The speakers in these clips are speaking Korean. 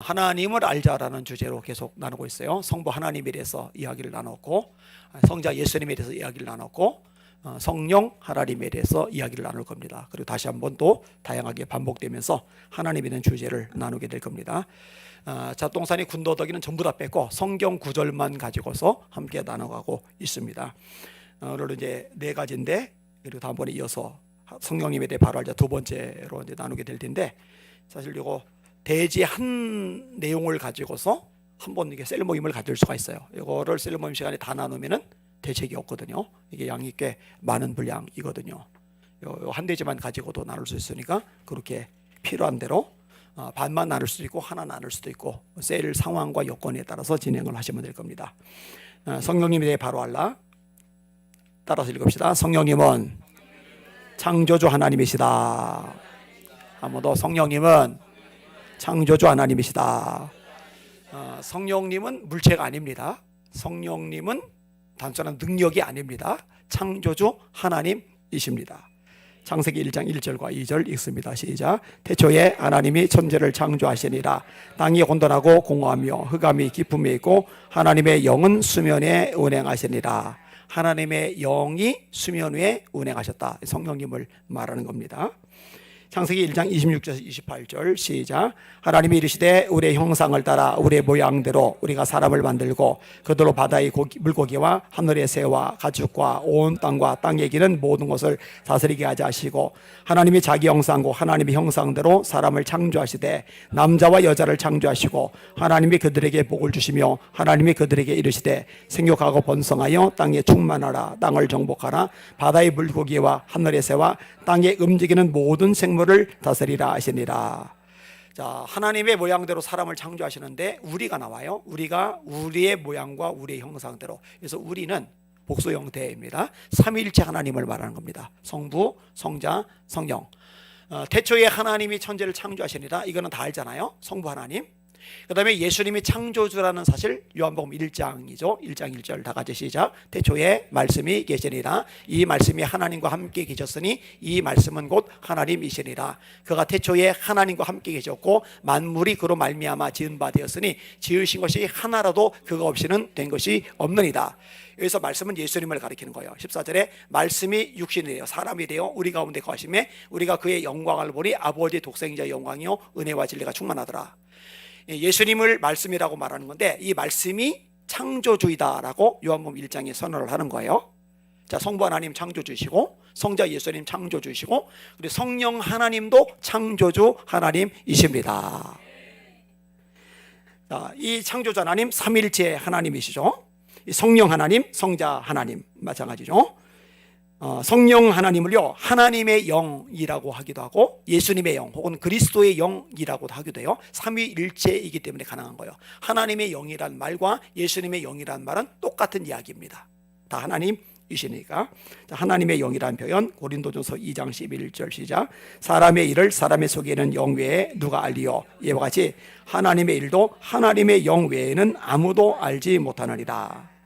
하나님을 알자라는 주제로 계속 나누고 있어요. 성부 하나님에 대해서 이야기를 나눴고, 성자 예수님에 대해서 이야기를 나눴고, 성령 하나님에 대해서 이야기를 나눌 겁니다. 그리고 다시 한번 또 다양하게 반복되면서 하나님에 대한 주제를 나누게 될 겁니다. 잡동사니 군더더기는 전부 다 뺐고 성경 구절만 가지고서 함께 나눠가고 있습니다. 오늘 이제 네 가지인데, 그리고 다음번에 이어서 성령님에 대해 바로 알자 두 번째로 이제 나누게 될 텐데, 사실 이거 대지 한 내용을 가지고서 한번 이게 셀 모임을 가질 수가 있어요. 이거를 셀 모임 시간에 다 나누면은 대책이 없거든요. 이게 양이 꽤 많은 분량이거든요. 한 대지만 가지고도 나눌 수 있으니까 그렇게 필요한 대로 반만 나눌 수도 있고 하나 나눌 수도 있고 셀 상황과 여건에 따라서 진행을 하시면 될 겁니다. 성령님에 대해 바로 알라. 따라서 읽읍시다. 성령님은 창조주 하나님이시다. 한 번 더. 성령님은 창조주 하나님이시다. 성령님은 물체가 아닙니다. 성령님은 단순한 능력이 아닙니다. 창조주 하나님이십니다. 창세기 1장 1절과 2절 읽습니다. 시작. 태초에 하나님이 천지를 창조하시니라. 땅이 혼돈하고 공허하며 흑암이 깊음에 있고 하나님의 영은 수면에 운행하시니라. 하나님의 영이 수면 위에 운행하셨다. 성령님을 말하는 겁니다. 창세기 1장 26절에서 28절 시작. 하나님이 이르시되 우리의 형상을 따라 우리의 모양대로 우리가 사람을 만들고 그들로 바다의 물고기와 하늘의 새와 가축과 온 땅과 땅에 기는 모든 것을 다스리게 하자 하시고, 하나님이 자기 형상고 하나님의 형상대로 사람을 창조하시되 남자와 여자를 창조하시고 하나님이 그들에게 복을 주시며 하나님이 그들에게 이르시되 생육하고 번성하여 땅에 충만하라. 땅을 정복하라. 바다의 물고기와 하늘의 새와 땅에 움직이는 모든 생물을 다스리라 하시니라. 자, 하나님의 모양대로 사람을 창조하시는데 우리가 나와요. 우리가 우리의 모양과 우리의 형상대로. 그래서 우리는 복수 형태입니다. 삼위일체 하나님을 말하는 겁니다. 성부, 성자, 성령. 태초에 하나님이 천지를 창조하시니라. 이거는 다 알잖아요. 성부 하나님. 그 다음에 예수님이 창조주라는 사실 요한복음 1장이죠. 1장 1절 다 같이 시작. 태초에 말씀이 계시니라. 이 말씀이 하나님과 함께 계셨으니 이 말씀은 곧 하나님이시니라. 그가 태초에 하나님과 함께 계셨고 만물이 그로 말미암아 지은 바 되었으니 지으신 것이 하나라도 그가 없이는 된 것이 없느니라. 여기서 말씀은 예수님을 가리키는 거예요. 14절에 말씀이 육신이 되어 사람이 되어 우리 가운데 거하심에 우리가 그의 영광을 보니 아버지 독생자의 영광이요 은혜와 진리가 충만하더라. 예수님을 말씀이라고 말하는 건데 이 말씀이 창조주이다라고 요한복음 1장에 선언을 하는 거예요. 자, 성부 하나님 창조주시고 성자 예수님 창조주시고 그리고 성령 하나님도 창조주 하나님이십니다. 자, 이 창조주 하나님 삼일체 하나님이시죠. 성령 하나님, 성자 하나님 마찬가지죠. 성령 하나님을요 하나님의 영이라고 하기도 하고 예수님의 영 혹은 그리스도의 영이라고도 하기도 해요. 삼위일체이기 때문에 가능한 거예요. 하나님의 영이란 말과 예수님의 영이란 말은 똑같은 이야기입니다. 다 하나님이시니까. 하나님의 영이란 표현 고린도전서 2장 11절 시작. 사람의 일을 사람의 속에는 영 외에 누가 알리요. 이와 같이 하나님의 일도 하나님의 영 외에는 아무도 알지 못하느니라.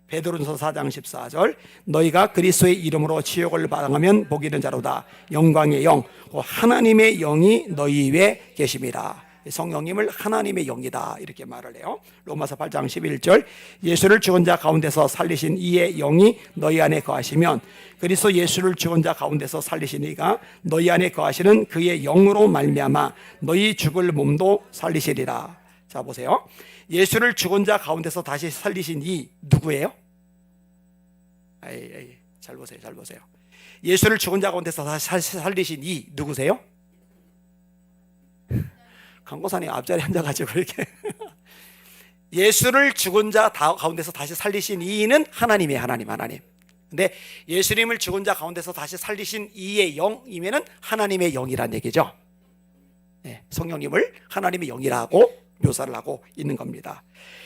베드로전서 4장 14절 너희가 그리스도의 이름으로 치욕을 받아가면 복 있는 자로다. 영광의 영 하나님의 영이 너희 위에 계심이라. 성령님을 하나님의 영이다 이렇게 말을 해요. 로마서 8장 11절 예수를 죽은 자 가운데서 살리신 이의 영이 너희 안에 거하시면 그리스도 예수를 죽은 자 가운데서 살리신 이가 너희 안에 거하시는 그의 영으로 말미암아 너희 죽을 몸도 살리시리라. 자 보세요. 예수를 죽은 자 가운데서 다시 살리신 이 누구예요? 잘 보세요. 잘 보세요. 예수를 죽은 자 가운데서 다시 살리신 이 누구세요? 강고사님 앞자리에 앉아가지고 이렇게 예수를 죽은 자 가운데서 다시 살리신 이는 하나님이에요. 하나님. 근데 예수님을 죽은 자 가운데서 다시 살리신 이의 영이면은 하나님의 영이란 얘기죠. 성령님을 하나님의 영이라고 묘사를 하고 있는 겁니다.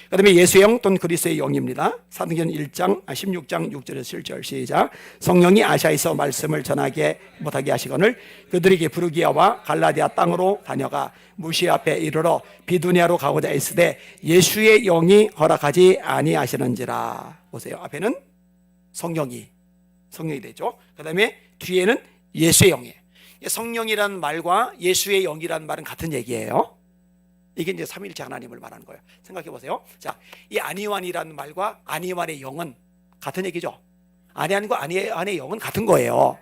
그 다음에 예수의 영 또는 그리스도의 영입니다. 사도행전 16장 6절에서 7절 시작. 성령이 아시아에서 말씀을 전하게 못하게 하시거늘 그들에게 부르기아와 갈라디아 땅으로 다녀가 무시 앞에 이르러 비두니아로 가고자 했으되 예수의 영이 허락하지 아니하시는지라. 보세요. 앞에는 성령이 되죠. 그 다음에 뒤에는 예수의 영이에요. 성령이라는 말과 예수의 영이라는 말은 같은 얘기예요. 이게 이제 삼위일체 하나님을 말하는 거예요. 생각해 보세요. 자, 이 안희환이라는 말과 안희환의 영은 같은 얘기죠. 안희환과 안희환의 영은 같은 거예요.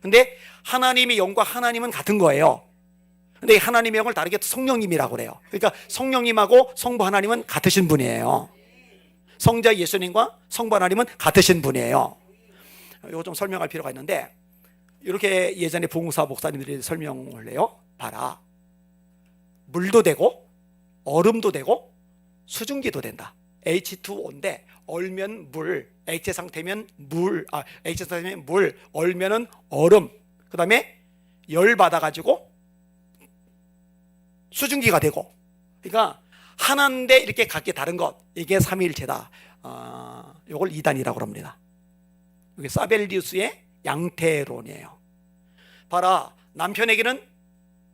근데 하나님의 영과 하나님은 같은 거예요. 근데 하나님의 영을 다르게 성령님이라고 그래요. 그러니까 성령님하고 성부 하나님은 같으신 분이에요. 성자 예수님과 성부 하나님은 같으신 분이에요. 이거 좀 설명할 필요가 있는데, 이렇게 예전에 부흥사 목사님들이 설명을 해요. 봐라, 물도 되고 얼음도 되고 수증기도 된다. H2O인데 얼면 물, 액체 상태면 물, 액체 상태면 물, 얼면은 얼음, 그 다음에 열 받아가지고 수증기가 되고. 그러니까 하나인데 이렇게 각기 다른 것, 이게 삼위일체다. 이걸 이단이라고 합니다. 이게 사벨리우스의 양태론이에요. 봐라, 남편에게는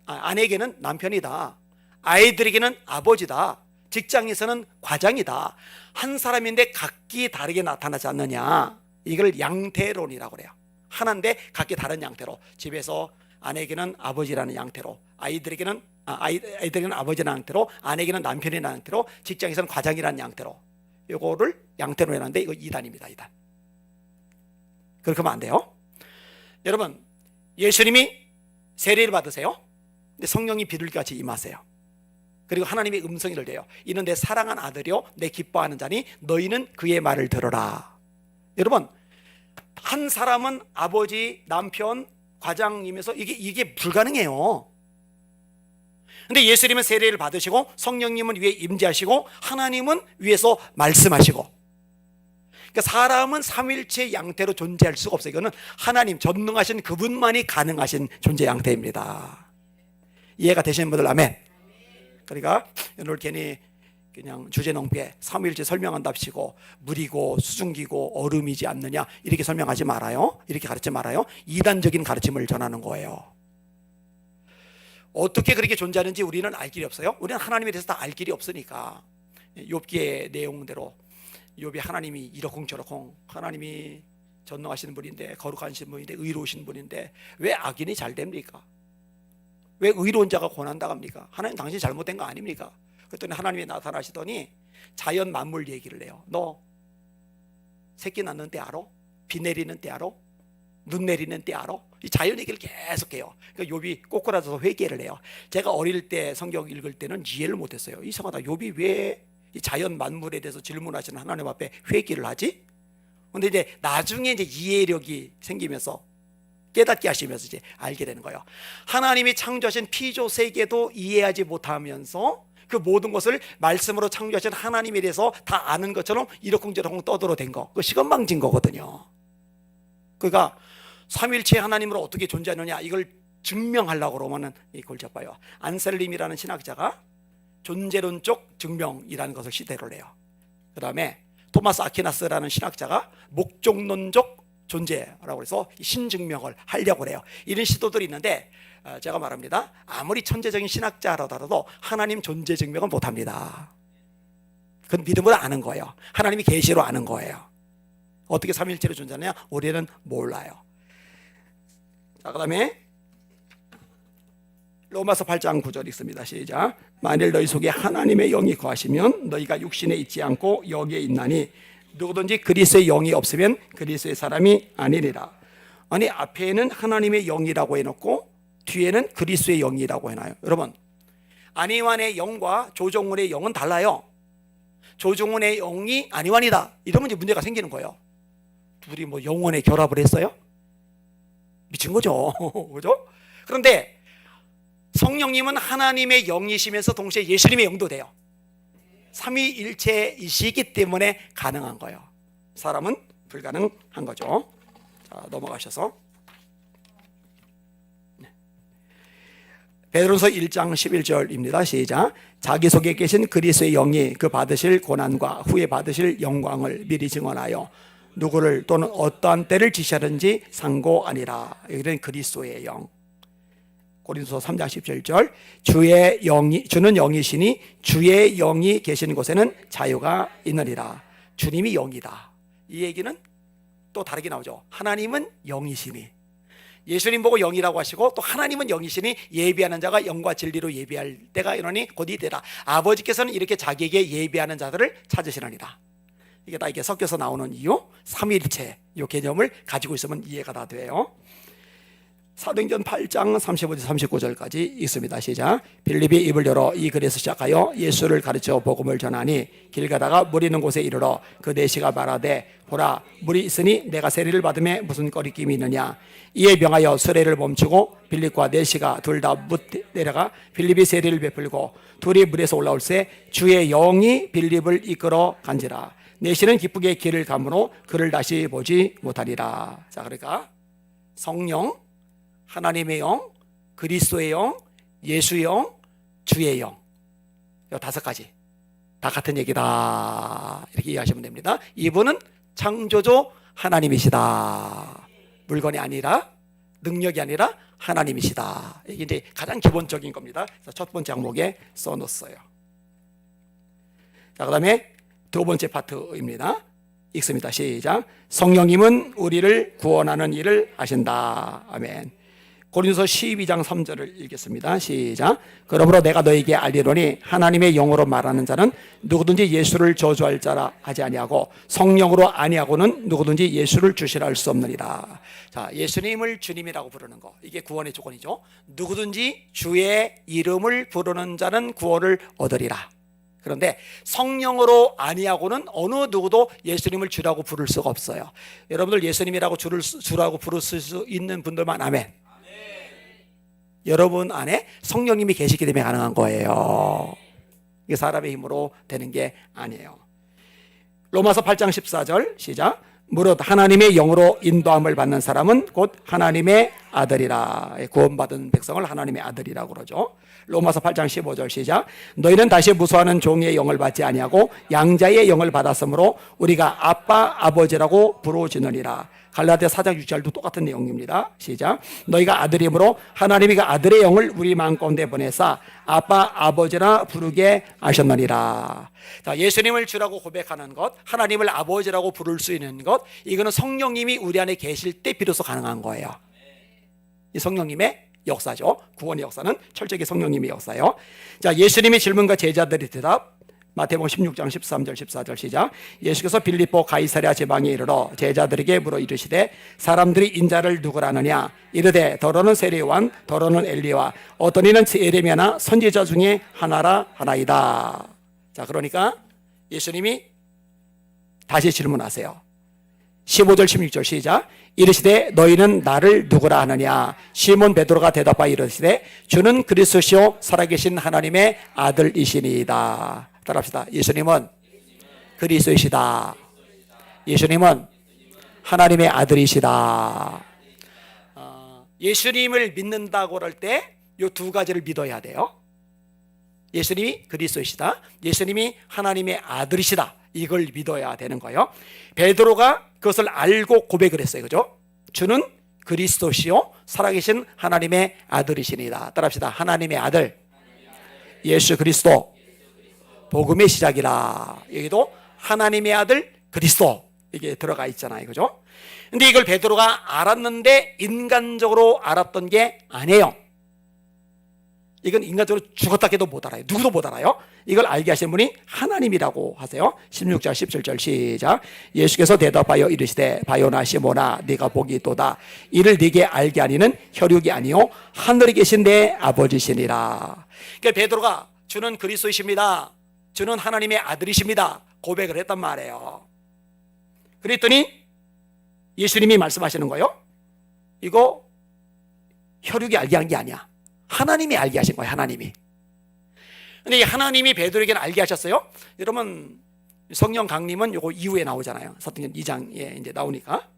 아내에게는 남편이다, 아이들에게는 아버지다, 직장에서는 과장이다. 한 사람인데 각기 다르게 나타나지 않느냐, 이걸 양태론이라고 그래요. 하나인데 각기 다른 양태로, 집에서 아내에게는 아버지라는 양태로, 아이들에게는 아버지라는 양태로, 아내에게는 남편이라는 양태로, 직장에서는 과장이라는 양태로, 이거를 양태로 해놨는데 이거 이단입니다. 이단. 그렇게 하면 안 돼요. 여러분, 예수님이 세례를 받으세요. 근데 성령이 비둘기같이 임하세요. 그리고 하나님의 음성이 들려요. 이는 내 사랑한 아들이요 내 기뻐하는 자니 너희는 그의 말을 들어라. 여러분, 한 사람은 아버지, 남편, 과장이면서 이게 불가능해요. 근데 예수님은 세례를 받으시고 성령님은 위에 임재하시고 하나님은 위에서 말씀하시고. 그러니까 사람은 삼일체 양태로 존재할 수가 없어요. 이거는 하나님 전능하신 그분만이 가능하신 존재 양태입니다. 이해가 되시는 분들 아멘. 그러니까 오늘 괜히 그냥 주제넘게 삼위일체 설명한답시고 물이고 수증기고 얼음이지 않느냐 이렇게 설명하지 말아요. 이렇게 가르치지 말아요. 이단적인 가르침을 전하는 거예요. 어떻게 그렇게 존재하는지 우리는 알 길이 없어요. 우리는 하나님에 대해서 다 알 길이 없으니까. 욥기의 내용대로 욥이 하나님이 이러쿵저러쿵, 하나님이 전능하신 분인데, 거룩하신 분인데, 의로우신 분인데 왜 악인이 잘 됩니까? 왜 의로운 자가 고난당합니까? 하나님 당신이 잘못된 거 아닙니까? 그랬더니 하나님이 나타나시더니 자연 만물 얘기를 해요. 너 새끼 낳는 때 알아? 비 내리는 때 알아? 눈 내리는 때 알아? 이 자연 얘기를 계속해요. 그러니까 욥이 꼬꾸라져서 회개를 해요. 제가 어릴 때 성경 읽을 때는 이해를 못했어요. 이상하다, 욥이 왜 이 자연 만물에 대해서 질문하시는 하나님 앞에 회개를 하지? 근데 이제 나중에 이제 이해력이 생기면서 깨닫게 하시면서 이제 알게 되는 거예요. 하나님이 창조하신 피조 세계도 이해하지 못하면서 그 모든 것을 말씀으로 창조하신 하나님에 대해서 다 아는 것처럼 이러쿵저러쿵 떠들어댄 거, 그 시건방진 거거든요. 그러니까 삼일체 하나님으로 어떻게 존재하느냐 이걸 증명하려고 그러면은 이걸 잡아요. 안셀림이라는 신학자가 존재론적 증명이라는 것을 시대를 해요. 그 다음에 토마스 아퀴나스라는 신학자가 목적론적 존재라고 해서 신증명을 하려고 해요. 이런 시도들이 있는데 제가 말합니다. 아무리 천재적인 신학자라도 하나님 존재 증명은 못합니다. 그건 믿음으로 아는 거예요. 하나님이 계시로 아는 거예요. 어떻게 삼일체로 존재하느냐 우리는 몰라요. 자, 그 다음에 로마서 8장 9절 읽습니다. 시작. 만일 너희 속에 하나님의 영이 거하시면 너희가 육신에 있지 않고 여기에 있나니 누구든지 그리스도의 영이 없으면 그리스도의 사람이 아니니라. 아니, 앞에는 하나님의 영이라고 해놓고 뒤에는 그리스도의 영이라고 해놔요. 여러분, 안희환의 영과 조정훈의 영은 달라요. 조정훈의 영이 안희환이다 이러면 이제 문제가 생기는 거예요. 둘이 뭐 영혼의 결합을 했어요? 미친 거죠. 그죠? 그런데 성령님은 하나님의 영이시면서 동시에 예수님의 영도 돼요. 삼위일체이시기 때문에 가능한 거예요. 사람은 불가능한 거죠. 자, 넘어가셔서 베드로서 1장 11절입니다. 시작. 자기 속에 계신 그리스도의 영이 그 받으실 고난과 후에 받으실 영광을 미리 증언하여 누구를 또는 어떠한 때를 지시하든지 상고하니라. 여기는 그리스도의 영. 고린도서 3장 17절 주는 영이시니 주의 영이 계시는 곳에는 자유가 있느니라. 주님이 영이다. 이 얘기는 또 다르게 나오죠. 하나님은 영이시니 예수님 보고 영이라고 하시고 또 하나님은 영이시니 예비하는 자가 영과 진리로 예비할 때가 이러니 곧 이때다. 아버지께서는 이렇게 자기에게 예비하는 자들을 찾으시느니라. 이게 다 이게 섞여서 나오는 이유, 삼위일체 이 개념을 가지고 있으면 이해가 다 돼요. 사도행전 8장 35절 39절까지 있습니다. 시작. 빌립이 입을 열어 이 글에서 시작하여 예수를 가르쳐 복음을 전하니 길 가다가 물 있는 곳에 이르러 그 내시가 말하되 보라 물이 있으니 내가 세례를 받음에 무슨 거리낌이 있느냐. 이에 명하여 수레를 멈추고 빌립과 내시가 둘 다 못 내려가 빌립이 세례를 베풀고 둘이 물에서 올라올새 주의 영이 빌립을 이끌어 간지라. 내시는 기쁘게 길을 가므로 그를 다시 보지 못하리라. 자, 그러니까 성령, 하나님의 영, 그리스도의 영, 예수의 영, 주의 영, 이 5가지 다 같은 얘기다 이렇게 이해하시면 됩니다. 이분은 창조주 하나님이시다. 물건이 아니라 능력이 아니라 하나님이시다. 이게 이제 가장 기본적인 겁니다. 그래서 첫 번째 항목에 써놓았어요. 자, 그 다음에 두 번째 파트입니다. 읽습니다. 시작. 성령님은 우리를 구원하는 일을 하신다. 아멘. 고린도서 12장 3절을 읽겠습니다. 시작. 그러므로 내가 너에게 알리노니 하나님의 영으로 말하는 자는 누구든지 예수를 저주할 자라 하지 아니하고 성령으로 아니하고는 누구든지 예수를 주시라 할 수 없느니라. 자, 예수님을 주님이라고 부르는 거, 이게 구원의 조건이죠. 누구든지 주의 이름을 부르는 자는 구원을 얻으리라. 그런데 성령으로 아니하고는 어느 누구도 예수님을 주라고 부를 수가 없어요. 여러분들 예수님이라고 주라고 부를 수 있는 분들만 아멘. 여러분 안에 성령님이 계시기 때문에 가능한 거예요. 이게 사람의 힘으로 되는 게 아니에요. 로마서 8장 14절 시작. 무릇 하나님의 영으로 인도함을 받는 사람은 곧 하나님의 아들이라. 구원받은 백성을 하나님의 아들이라고 그러죠. 로마서 8장 15절 시작. 너희는 다시 무수하는 종의 영을 받지 아니하고 양자의 영을 받았으므로 우리가 아빠 아버지라고 부르짖느니라. 갈라디아 4장 6절도 똑같은 내용입니다. 시작. 너희가 아들이므로 하나님이 그 아들의 영을 우리 마음 가운데 보내사 아빠 아버지라 부르게 하셨느니라. 자, 예수님을 주라고 고백하는 것, 하나님을 아버지라고 부를 수 있는 것, 이거는 성령님이 우리 안에 계실 때 비로소 가능한 거예요. 이 성령님의 역사죠. 구원의 역사는 철저히 성령님의 역사예요. 자, 예수님의 질문과 제자들의 대답, 마태복음 16장 13절 14절 시작. 예수께서 빌립보 가이사랴 지방에 이르러 제자들에게 물어 이르시되 사람들이 인자를 누구라느냐. 이르되 더러는 세례요한 더러는 엘리야 어떤 이는 예레미야나 선지자 중에 하나라 하나이다. 자, 그러니까 예수님이 다시 질문하세요. 15절 16절 시작. 이르시되 너희는 나를 누구라 하느냐. 시몬 베드로가 대답하여 이르시되 주는 그리스도시요 살아계신 하나님의 아들이시니이다. 따라합시다. 예수님은 그리스도이시다. 예수님은 하나님의 아들이시다. 예수님을 믿는다고 할 때 이 2가지를 믿어야 돼요. 예수님이 그리스도이시다. 예수님이 하나님의 아들이시다. 이걸 믿어야 되는 거예요. 베드로가 그것을 알고 고백을 했어요. 그죠? 주는 그리스도시요 살아계신 하나님의 아들이시니다. 따라합시다. 하나님의 아들 예수 그리스도 복음의 시작이라. 여기도 하나님의 아들 그리스도 이게 들어가 있잖아요. 그죠? 근데 이걸 베드로가 알았는데 인간적으로 알았던 게 아니에요. 이건 인간적으로 죽었다 해도 못 알아요. 누구도 못 알아요. 이걸 알게 하시는 분이 하나님이라고 하세요. 16절 17절 시작. 예수께서 대답하여 이르시되 바요나 시모나 네가 복이 있도다. 이를 네게 알게 하니는 혈육이 아니요 하늘에 계신 내 아버지시니라. 그러니까 베드로가 주는 그리스도이십니다. 주는 하나님의 아들이십니다. 고백을 했단 말이에요. 그랬더니 예수님이 말씀하시는 거예요. 이거 혈육이 알게 한 게 아니야. 하나님이 알게 하신 거예요. 하나님이. 근데 이 하나님이 베드로에게는 알게 하셨어요. 여러분 성령 강림은 요거 이후에 나오잖아요. 사도행전 2장에 이제 나오니까.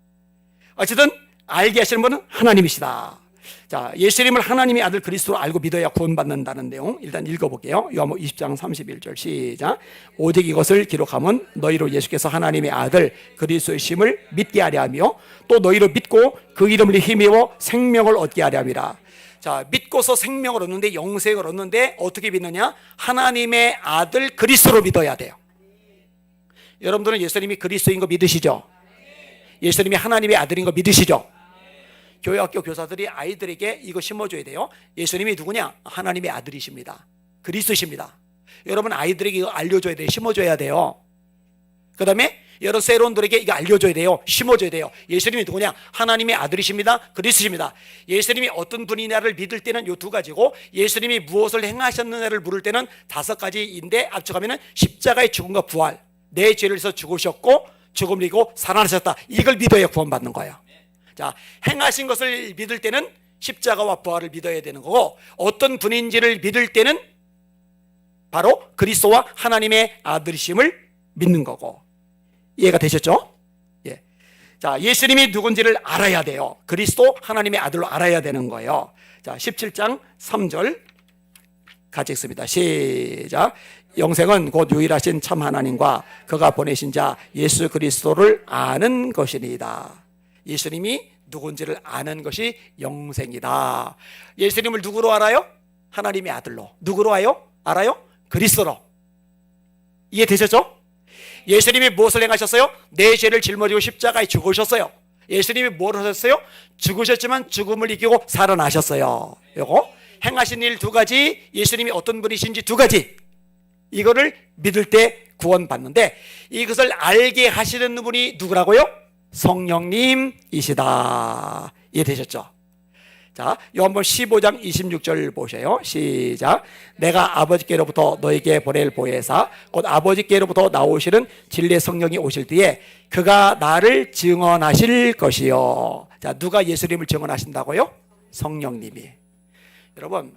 어쨌든 알게 하시는 분은 하나님이시다. 자, 예수님을 하나님의 아들 그리스도로 알고 믿어야 구원받는다는 내용 일단 읽어볼게요. 요한복음 20장 31절 시작. 오직 이것을 기록하면 너희로 예수께서 하나님의 아들 그리스도이심을 믿게 하려 하며 또 너희로 믿고 그 이름을 힘입어 생명을 얻게 하려 함이라. 자, 믿고서 생명을 얻는데 영생을 얻는데 어떻게 믿느냐? 하나님의 아들 그리스도로 믿어야 돼요. 여러분들은 예수님이 그리스도인 거 믿으시죠? 예수님이 하나님의 아들인 거 믿으시죠? 교회학교 교사들이 아이들에게 이거 심어줘야 돼요. 예수님이 누구냐? 하나님의 아들이십니다. 그리스도십니다. 여러분 아이들에게 이거 알려줘야 돼요. 심어줘야 돼요. 그 다음에 여러 세론들에게 이거 알려줘야 돼요. 심어줘야 돼요. 예수님이 누구냐? 하나님의 아들이십니다. 그리스도십니다. 예수님이 어떤 분이냐를 믿을 때는 이 두 가지고, 예수님이 무엇을 행하셨느냐를 물을 때는 5가지인데 압축하면 십자가의 죽음과 부활, 내 죄를 위해서 죽으셨고 죽음을 이기고 살아나셨다. 이걸 믿어야 구원받는 거예요. 자, 행하신 것을 믿을 때는 십자가와 부활을 믿어야 되는 거고, 어떤 분인지를 믿을 때는 바로 그리스도와 하나님의 아들이심을 믿는 거고. 이해가 되셨죠? 예. 자, 예수님이 누군지를 알아야 돼요. 그리스도 하나님의 아들로 알아야 되는 거예요. 자, 17장 3절 같이 읽습니다. 시작. 영생은 곧 유일하신 참 하나님과 그가 보내신 자 예수 그리스도를 아는 것이니이다. 예수님이 누군지를 아는 것이 영생이다. 예수님을 누구로 알아요? 하나님의 아들로. 누구로 알아요? 그리스도로. 이해되셨죠? 예수님이 무엇을 행하셨어요? 내 죄를 짊어지고 십자가에 죽으셨어요. 예수님이 뭘 하셨어요? 죽으셨지만 죽음을 이기고 살아나셨어요. 요거 행하신 일 2가지, 예수님이 어떤 분이신지 2가지, 이거를 믿을 때 구원받는데, 이것을 알게 하시는 분이 누구라고요? 성령님이시다. 이해되셨죠? 자, 요한복음 15장 26절 보세요. 시작. 내가 아버지께로부터 너에게 보낼 보혜사 곧 아버지께로부터 나오시는 진리의 성령이 오실 때에 그가 나를 증언하실 것이요. 자, 누가 예수님을 증언하신다고요? 성령님이. 여러분,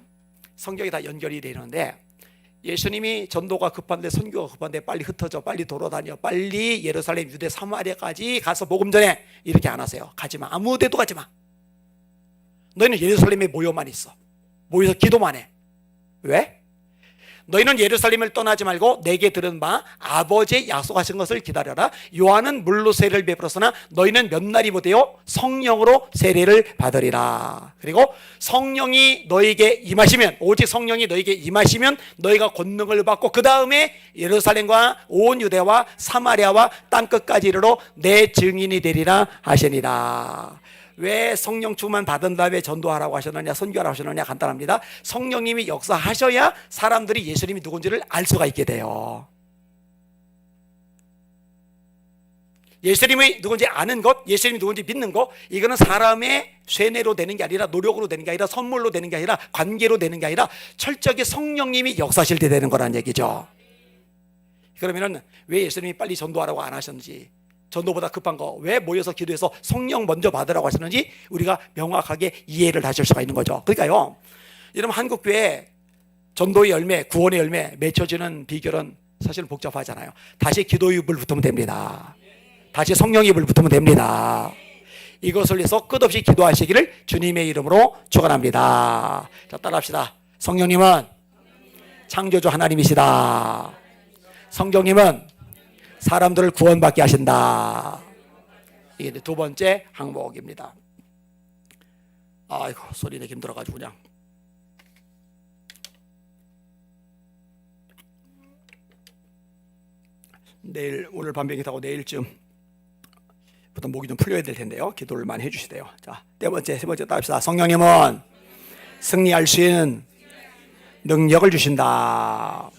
성경이 다 연결이 되는데, 예수님이 전도가 급한데, 선교가 급한데 빨리 흩어져, 빨리 돌아다녀, 빨리 예루살렘, 유대, 사마리아까지 가서 복음 전해, 이렇게 안 하세요. 가지마. 아무 데도 가지마. 너희는 예루살렘에 모여만 있어. 모여서 기도만 해. 왜? 너희는 예루살렘을 떠나지 말고 내게 들은 바 아버지의 약속하신 것을 기다려라. 요한은 물로 세례를 베풀었으나 너희는 몇 날이 못해요? 성령으로 세례를 받으리라. 그리고 성령이 너에게 임하시면, 오직 성령이 너에게 임하시면 너희가 권능을 받고 그 다음에 예루살렘과 온 유대와 사마리아와 땅끝까지 이르러 내 증인이 되리라 하시니라. 왜 성령 충만 받은 다음에 전도하라고 하셨느냐, 선교하라고 하셨느냐? 간단합니다. 성령님이 역사하셔야 사람들이 예수님이 누군지를 알 수가 있게 돼요. 예수님이 누군지 아는 것, 예수님이 누군지 믿는 것, 이거는 사람의 쇠뇌로 되는 게 아니라, 노력으로 되는 게 아니라, 선물로 되는 게 아니라, 관계로 되는 게 아니라 철저하게 성령님이 역사하실 때 되는 거란 얘기죠. 그러면은 왜 예수님이 빨리 전도하라고 안 하셨는지, 전도보다 급한 거 왜 모여서 기도해서 성령 먼저 받으라고 하시는지 우리가 명확하게 이해를 하실 수가 있는 거죠. 그러니까요, 여러분, 한국교회 전도의 열매, 구원의 열매 맺혀지는 비결은 사실은 복잡하잖아요. 다시 기도의 입을 붙으면 됩니다. 다시 성령의 입을 붙으면 됩니다. 이것을 위해서 끝없이 기도하시기를 주님의 이름으로 축원합니다. 자, 따라합시다. 성령님은 창조주 하나님이시다. 성령님은 사람들을 구원받게 하신다. 이게 2번째 항목입니다. 아이고, 소리 내기 힘들어가지고 그냥. 내일, 오늘 밤비행기 타고 내일쯤부터 목이 좀 풀려야 될 텐데요. 기도를 많이 해주시대요. 자, 세 번째 따릅시다. 성령님은 승리할 수 있는 능력을 주신다.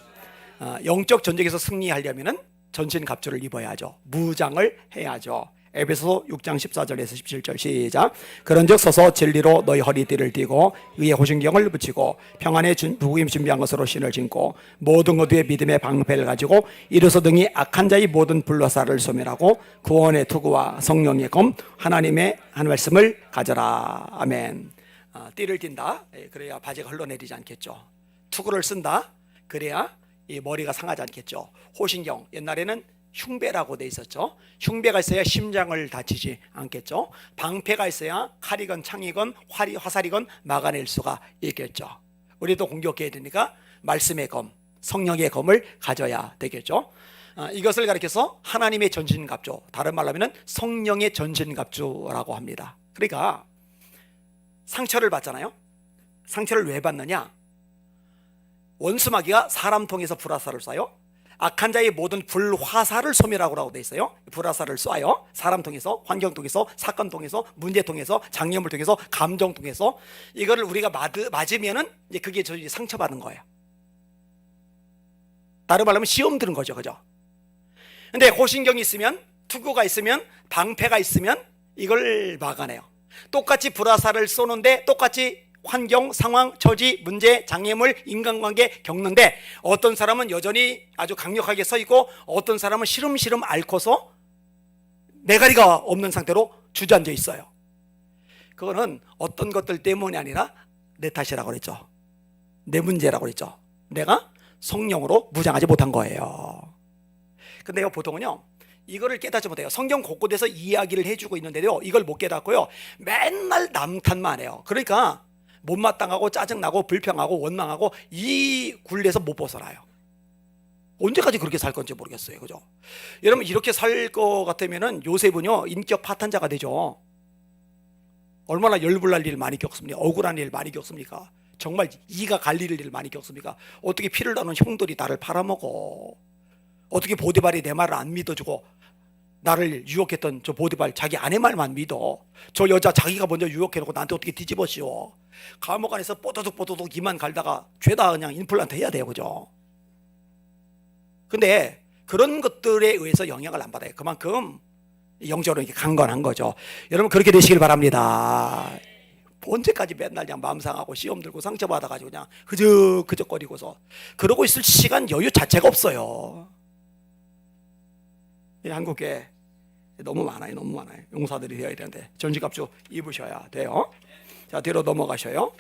영적 전쟁에서 승리하려면은 전신갑주를 입어야죠. 무장을 해야죠. 에베소 6장 14절에서 17절 시작. 그런즉 서서 진리로 너희 허리띠를 띠고 의의 호신경을 붙이고 평안의 부임 준비한 것으로 신을 신고 모든 것 위에 믿음의 방패를 가지고 이르서 등이 악한 자의 모든 불화살을 소멸하고 구원의 투구와 성령의 검 하나님의 한 말씀을 가져라. 아멘. 띠를 띈다. 그래야 바지가 흘러내리지 않겠죠. 투구를 쓴다. 그래야 이 머리가 상하지 않겠죠. 호신경, 옛날에는 흉배라고 돼 있었죠. 흉배가 있어야 심장을 다치지 않겠죠. 방패가 있어야 칼이건 창이건 화살이건 막아낼 수가 있겠죠. 우리도 공격해야 되니까 말씀의 검, 성령의 검을 가져야 되겠죠. 이것을 가리켜서 하나님의 전신갑주, 다른 말로 하면 성령의 전신갑주라고 합니다. 그러니까 상처를 받잖아요. 상처를 왜 받느냐? 원수마귀가 사람 통해서 불화살을 쏴요. 악한 자의 모든 불화살을 소멸하고라고 돼 있어요. 불화살을 쏴요. 사람 통해서, 환경 통해서, 사건 통해서, 문제 통해서, 장애물 통해서, 감정 통해서. 이거를 우리가 맞으면은 이제 그게 저희 상처받는 거예요. 다른 말로 하면 시험 드는 거죠, 그죠? 근데 고신경이 있으면, 투구가 있으면, 방패가 있으면 이걸 막아내요. 똑같이 불화살을 쏘는데 똑같이 환경, 상황, 처지, 문제, 장애물, 인간관계 겪는데 어떤 사람은 여전히 아주 강력하게 서 있고 어떤 사람은 시름시름 앓고서 매가리가 없는 상태로 주저앉아 있어요. 그거는 어떤 것들 때문이 아니라 내 탓이라고 그랬죠. 내 문제라고 그랬죠. 내가 성령으로 무장하지 못한 거예요. 근데 보통은요, 이거를 깨닫지 못해요. 성경 곳곳에서 이야기를 해주고 있는데도 이걸 못 깨닫고요, 맨날 남 탓만 해요. 그러니까 못마땅하고 짜증나고 불평하고 원망하고 이 굴레에서 못 벗어나요. 언제까지 그렇게 살 건지 모르겠어요, 그죠? 여러분, 이렇게 살 것 같으면은 요셉은요, 인격 파탄자가 되죠. 얼마나 열불날 일 많이 겪습니까? 억울한 일 많이 겪습니까? 정말 이가 갈릴 일 많이 겪습니까? 어떻게 피를 나눈 형들이 나를 팔아먹어? 어떻게 보디발이 내 말을 안 믿어주고 나를 유혹했던 저 보디발 자기 아내 말만 믿어? 저 여자 자기가 먼저 유혹해놓고 나한테 어떻게 뒤집어 씌워? 감옥 안에서 뽀도둑 이만 갈다가 죄다 그냥 임플란트 해야 돼요, 그죠? 근데 그런 것들에 의해서 영향을 안 받아요. 그만큼 영적으로 이렇게 강건한 거죠. 여러분, 그렇게 되시길 바랍니다. 언제까지 맨날 그냥 마음 상하고 시험 들고 상처받아가지고 그냥 흐적흐적거리고서 그러고 있을 시간 여유 자체가 없어요. 한국에 너무 많아요. 용사들이 되어야 되는데 전지갑주 입으셔야 돼요. 자, 뒤로 넘어가셔요.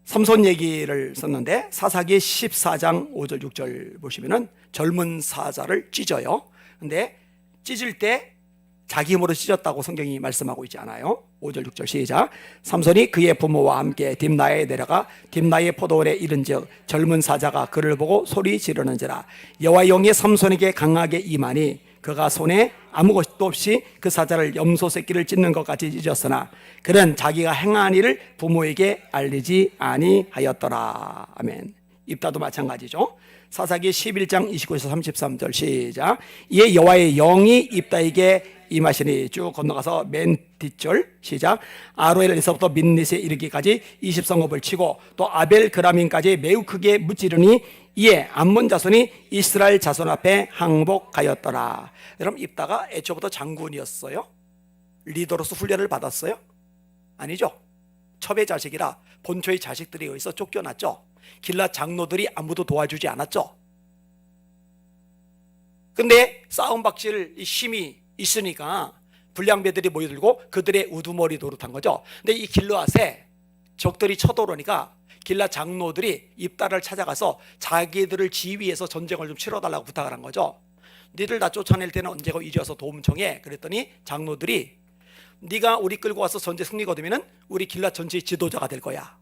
삼손 얘기를 썼는데 사사기 14장 5절 6절 보시면은 젊은 사자를 찢어요. 근데 찢을 때 자기 힘으로 찢었다고 성경이 말씀하고 있지 않아요. 5절 6절 시작. 삼손이 그의 부모와 함께 딥나에 내려가 딥나의 포도원에 이른즉 젊은 사자가 그를 보고 소리 지르는지라. 여호와의 영이 삼손에게 강하게 임하니 그가 손에 아무것도 없이 그 사자를 염소 새끼를 찢는 것까지 찢었으나 그는 자기가 행한 일을 부모에게 알리지 아니하였더라. 아멘. 입다도 마찬가지죠. 사사기 11장 29에서 33절 시작. 이에 여호와의 영이 입다에게 임하시니 쭉 건너가서 맨 뒷절 시작. 아로엘에서부터 민릿에 이르기까지 20성읍을 치고 또 아벨 그라민까지 매우 크게 무찌르니 이에 암몬 자손이 이스라엘 자손 앞에 항복하였더라. 여러분, 입다가 애초부터 장군이었어요? 리더로서 훈련을 받았어요? 아니죠. 첩의 자식이라 본초의 자식들에 의해서 쫓겨났죠. 길랏 장로들이 아무도 도와주지 않았죠. 근데 싸움박질 힘이 있으니까 불량배들이 모여들고 그들의 우두머리 노릇한 거죠. 근데 이 길르앗에 적들이 쳐들어오니까 길랏 장로들이 입다를 찾아가서 자기들을 지휘해서 전쟁을 좀 치러달라고 부탁을 한 거죠. 니들 다 쫓아낼 때는 언제고 이리 와서 도움 청해. 그랬더니 장로들이 네가 우리 끌고 와서 전쟁 승리 거두면은 우리 길랏 전체의 지도자가 될 거야.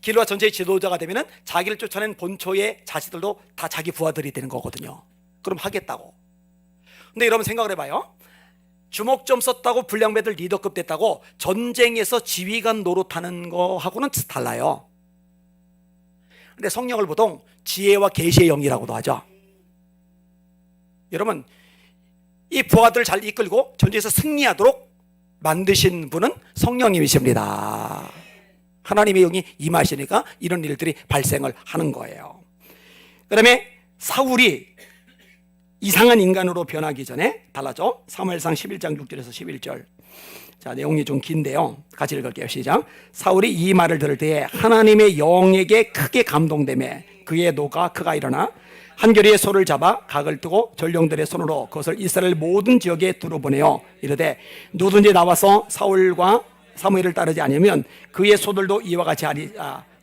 길르앗 전체의 지도자가 되면은 자기를 쫓아낸 본초의 자식들도 다 자기 부하들이 되는 거거든요. 그럼 하겠다고. 근데 여러분 생각을 해봐요. 주먹 좀 썼다고 불량배들 리더급 됐다고 전쟁에서 지휘관 노릇하는 거하고는 달라요. 근데 성령을 보통 지혜와 계시의 영이라고도 하죠. 여러분, 이 부하들을 잘 이끌고 전쟁에서 승리하도록 만드신 분은 성령님이십니다. 하나님의 영이 임하시니까 이런 일들이 발생을 하는 거예요. 그 다음에 사울이 이상한 인간으로 변하기 전에 달라져. 사무엘상 11장 6절에서 11절. 자, 내용이 좀 긴데요. 같이 읽을게요. 시작. 사울이 이 말을 들을 때에 하나님의 영에게 크게 감동되며 그의 노가 크가 일어나 한 겨리의 소를 잡아 각을 뜨고 전령들의 손으로 그것을 이스라엘 모든 지역에 두루 보내어 이르되 누구든지 나와서 사울과 사무엘을 따르지 않으면 그의 소들도 이와 같이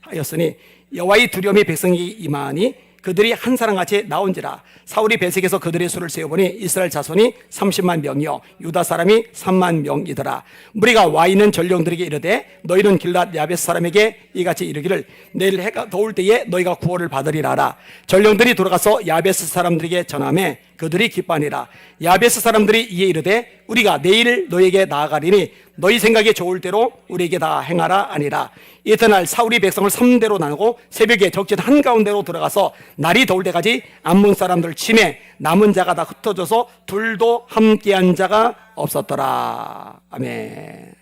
하였으니 여호와의 두려움이 백성이 임하니 그들이 한 사람같이 나온지라. 사울이 배색에서 그들의 수를 세어보니 이스라엘 자손이 30만 명이요 유다 사람이 3만 명이더라. 무리가 와 있는 전령들에게 이르되 너희는 길랏 야베스 사람에게 이같이 이르기를 내일 해가 더울 때에 너희가 구원을 받으리라. 전령들이 돌아가서 야베스 사람들에게 전하매 그들이 기뻐하니라. 야베스 사람들이 이에 이르되 우리가 내일 너희에게 나아가리니 너희 생각에 좋을 대로 우리에게 다 행하라 아니라. 이튿날 사울이 백성을 3대로 나누고 새벽에 적진 한가운데로 들어가서 날이 더울 때까지 암몬 사람들을 치매 남은 자가 다 흩어져서 둘도 함께한 자가 없었더라. 아멘.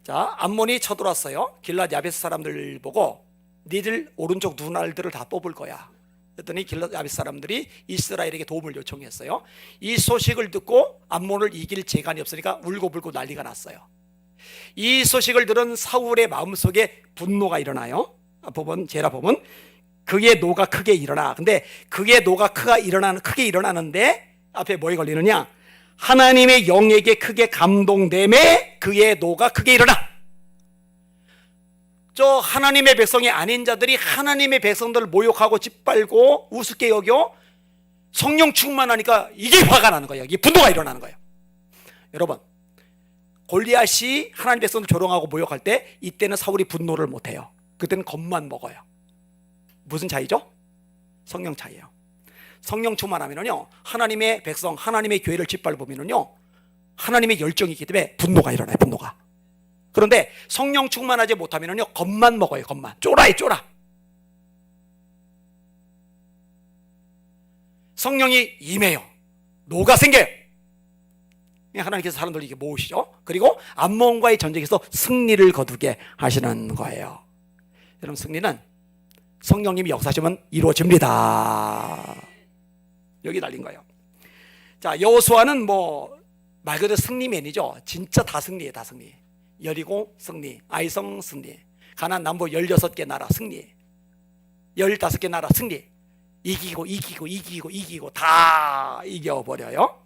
자, 암몬이 쳐들어왔어요. 길랏 야베스 사람들 보고 니들 오른쪽 눈알들을 다 뽑을 거야. 그랬더니 길랏 야베스 사람들이 이스라엘에게 도움을 요청했어요. 이 소식을 듣고 암몬을 이길 재간이 없으니까 울고불고 난리가 났어요. 이 소식을 들은 사울의 마음속에 분노가 일어나요. 앞부분 제라 보면 그의 노가 크게 일어나. 근데 그의 노가 크게 일어나는데 앞에 뭐에 걸리느냐? 하나님의 영에게 크게 감동됨에 그의 노가 크게 일어나. 저 하나님의 백성이 아닌 자들이 하나님의 백성들을 모욕하고 짓밟고 우습게 여겨 성령 충만하니까 이게 화가 나는 거예요. 이게 분노가 일어나는 거예요. 여러분, 골리앗이 하나님 백성들 조롱하고 모욕할 때 이때는 사울이 분노를 못해요. 그때는 겁만 먹어요. 무슨 차이죠? 성령 차이예요. 성령 충만하면요 하나님의 백성, 하나님의 교회를 짓밟으면요 하나님의 열정이 있기 때문에 분노가 일어나요. 분노가. 그런데 성령 충만하지 못하면요 겁만 먹어요. 겁만. 쫄아요. 쫄아. 성령이 임해요. 노가 생겨요. 하나님께서 사람들을 이렇게 모으시죠. 그리고 암몬과의 전쟁에서 승리를 거두게 하시는 거예요. 여러분, 승리는 성령님이 역사하시면 이루어집니다. 여기 달린 거예요. 자, 여호수아는 말 그대로 승리맨이죠. 진짜 다 승리해. 다 승리. 여리고 승리, 아이성 승리, 가나안 남부 16개 나라 승리, 15개 나라 승리. 이기고 다 이겨버려요.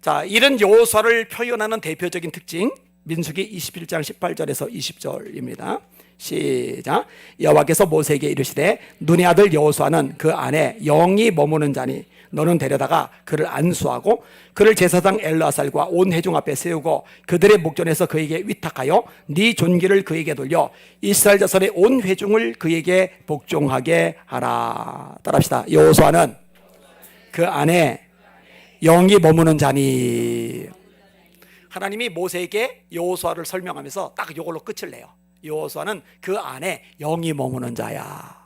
자, 이런 여호수아를 표현하는 대표적인 특징, 민수기 21장 18절에서 20절입니다. 시작. 여호와께서 모세에게 이르시되 눈의 아들 여호수아는 그 안에 영이 머무는 자니 너는 데려다가 그를 안수하고 그를 제사장 엘르아살과 온 회중 앞에 세우고 그들의 목전에서 그에게 위탁하여 네 존귀를 그에게 돌려 이스라엘 자손의 온 회중을 그에게 복종하게 하라. 따라합시다. 여호수아는 그 안에 영이 머무는 자니. 하나님이 모세에게 여호수아를 설명하면서 딱 이걸로 끝을 내요. 여호수아는 그 안에 영이 머무는 자야.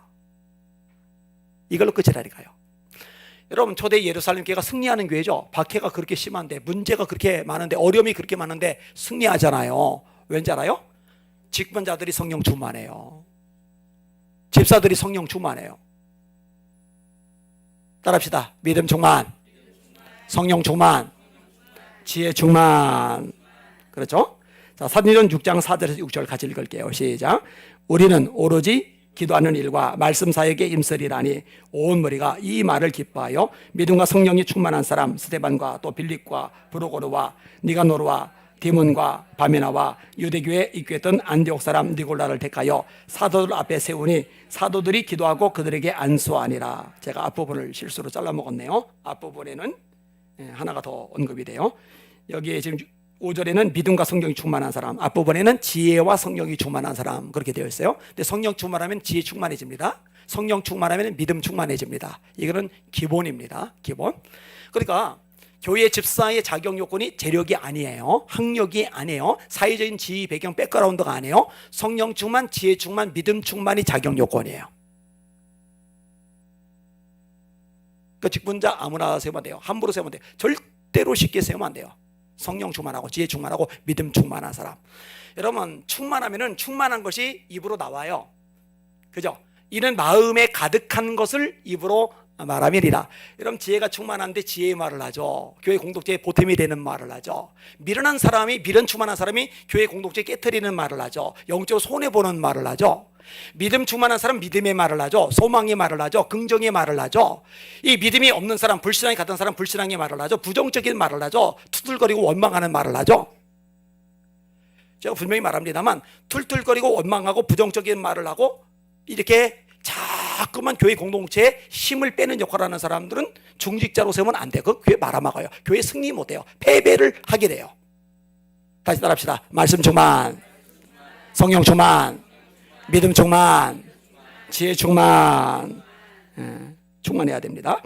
이걸로 끝을 내니까요. 여러분, 초대 예루살렘 교회가 승리하는 교회죠. 박해가 그렇게 심한데, 문제가 그렇게 많은데, 어려움이 그렇게 많은데 승리하잖아요. 왠지 알아요? 직분자들이 성령 충만해요. 집사들이 성령 충만해요. 따라합시다. 믿음 충만, 성령 충만, 지혜 충만. 그렇죠? 자, 사도행전 6장 4절에서 6절 같이 읽을게요. 시작. 우리는 오로지 기도하는 일과 말씀 사역에 임쓰리라니 온 머리가 이 말을 기뻐하여 믿음과 성령이 충만한 사람 스데반과 또 빌립과 브루고르와 니가노르와 디몬과 바메나와 유대교에 입교했던 안디옥 사람 니골라를 택하여 사도들 앞에 세우니 사도들이 기도하고 그들에게 안수하니라. 제가 앞부분을 실수로 잘라 먹었네요. 앞부분에는 하나가 더 언급이 돼요. 여기에 지금 5절에는 믿음과 성령이 충만한 사람, 앞부분에는 지혜와 성령이 충만한 사람, 그렇게 되어 있어요. 근데 성령 충만하면 지혜 충만해집니다. 성령 충만하면 믿음 충만해집니다. 이거는 기본입니다. 기본. 그러니까 교회 집사의 자격 요건이 재력이 아니에요. 학력이 아니에요. 사회적인 지위, 배경, 백그라운드가 아니에요. 성령 충만, 지혜 충만, 믿음 충만이 자격 요건이에요. 그 직분자 아무나 세우면 돼요. 함부로 세우면 돼요. 절대로 쉽게 세우면 안 돼요. 성령 충만하고 지혜 충만하고 믿음 충만한 사람. 여러분, 충만하면은 충만한 것이 입으로 나와요. 그죠? 이는 마음에 가득한 것을 입으로 말하면이라. 여러분, 지혜가 충만한데 지혜의 말을 하죠. 교회 공동체에 보탬이 되는 말을 하죠. 미련한 사람이, 미련 충만한 사람이 교회 공동체에 깨트리는 말을 하죠. 영적으로 손해보는 말을 하죠. 믿음 충만한 사람 믿음의 말을 하죠. 소망의 말을 하죠. 긍정의 말을 하죠. 이 믿음이 없는 사람, 불신앙이 같은 사람 불신앙의 말을 하죠. 부정적인 말을 하죠. 투덜거리고 원망하는 말을 하죠. 제가 분명히 말합니다만 툴툴거리고 원망하고 부정적인 말을 하고 이렇게 자꾸만 교회 공동체에 힘을 빼는 역할을 하는 사람들은 중직자로 세우면 안 돼요. 그 교회 말아먹어요. 교회 승리 못해요. 패배를 하게 돼요. 다시 따라합시다. 말씀 충만, 성령 충만, 믿음 충만, 지혜 충만. 충만해야 됩니다.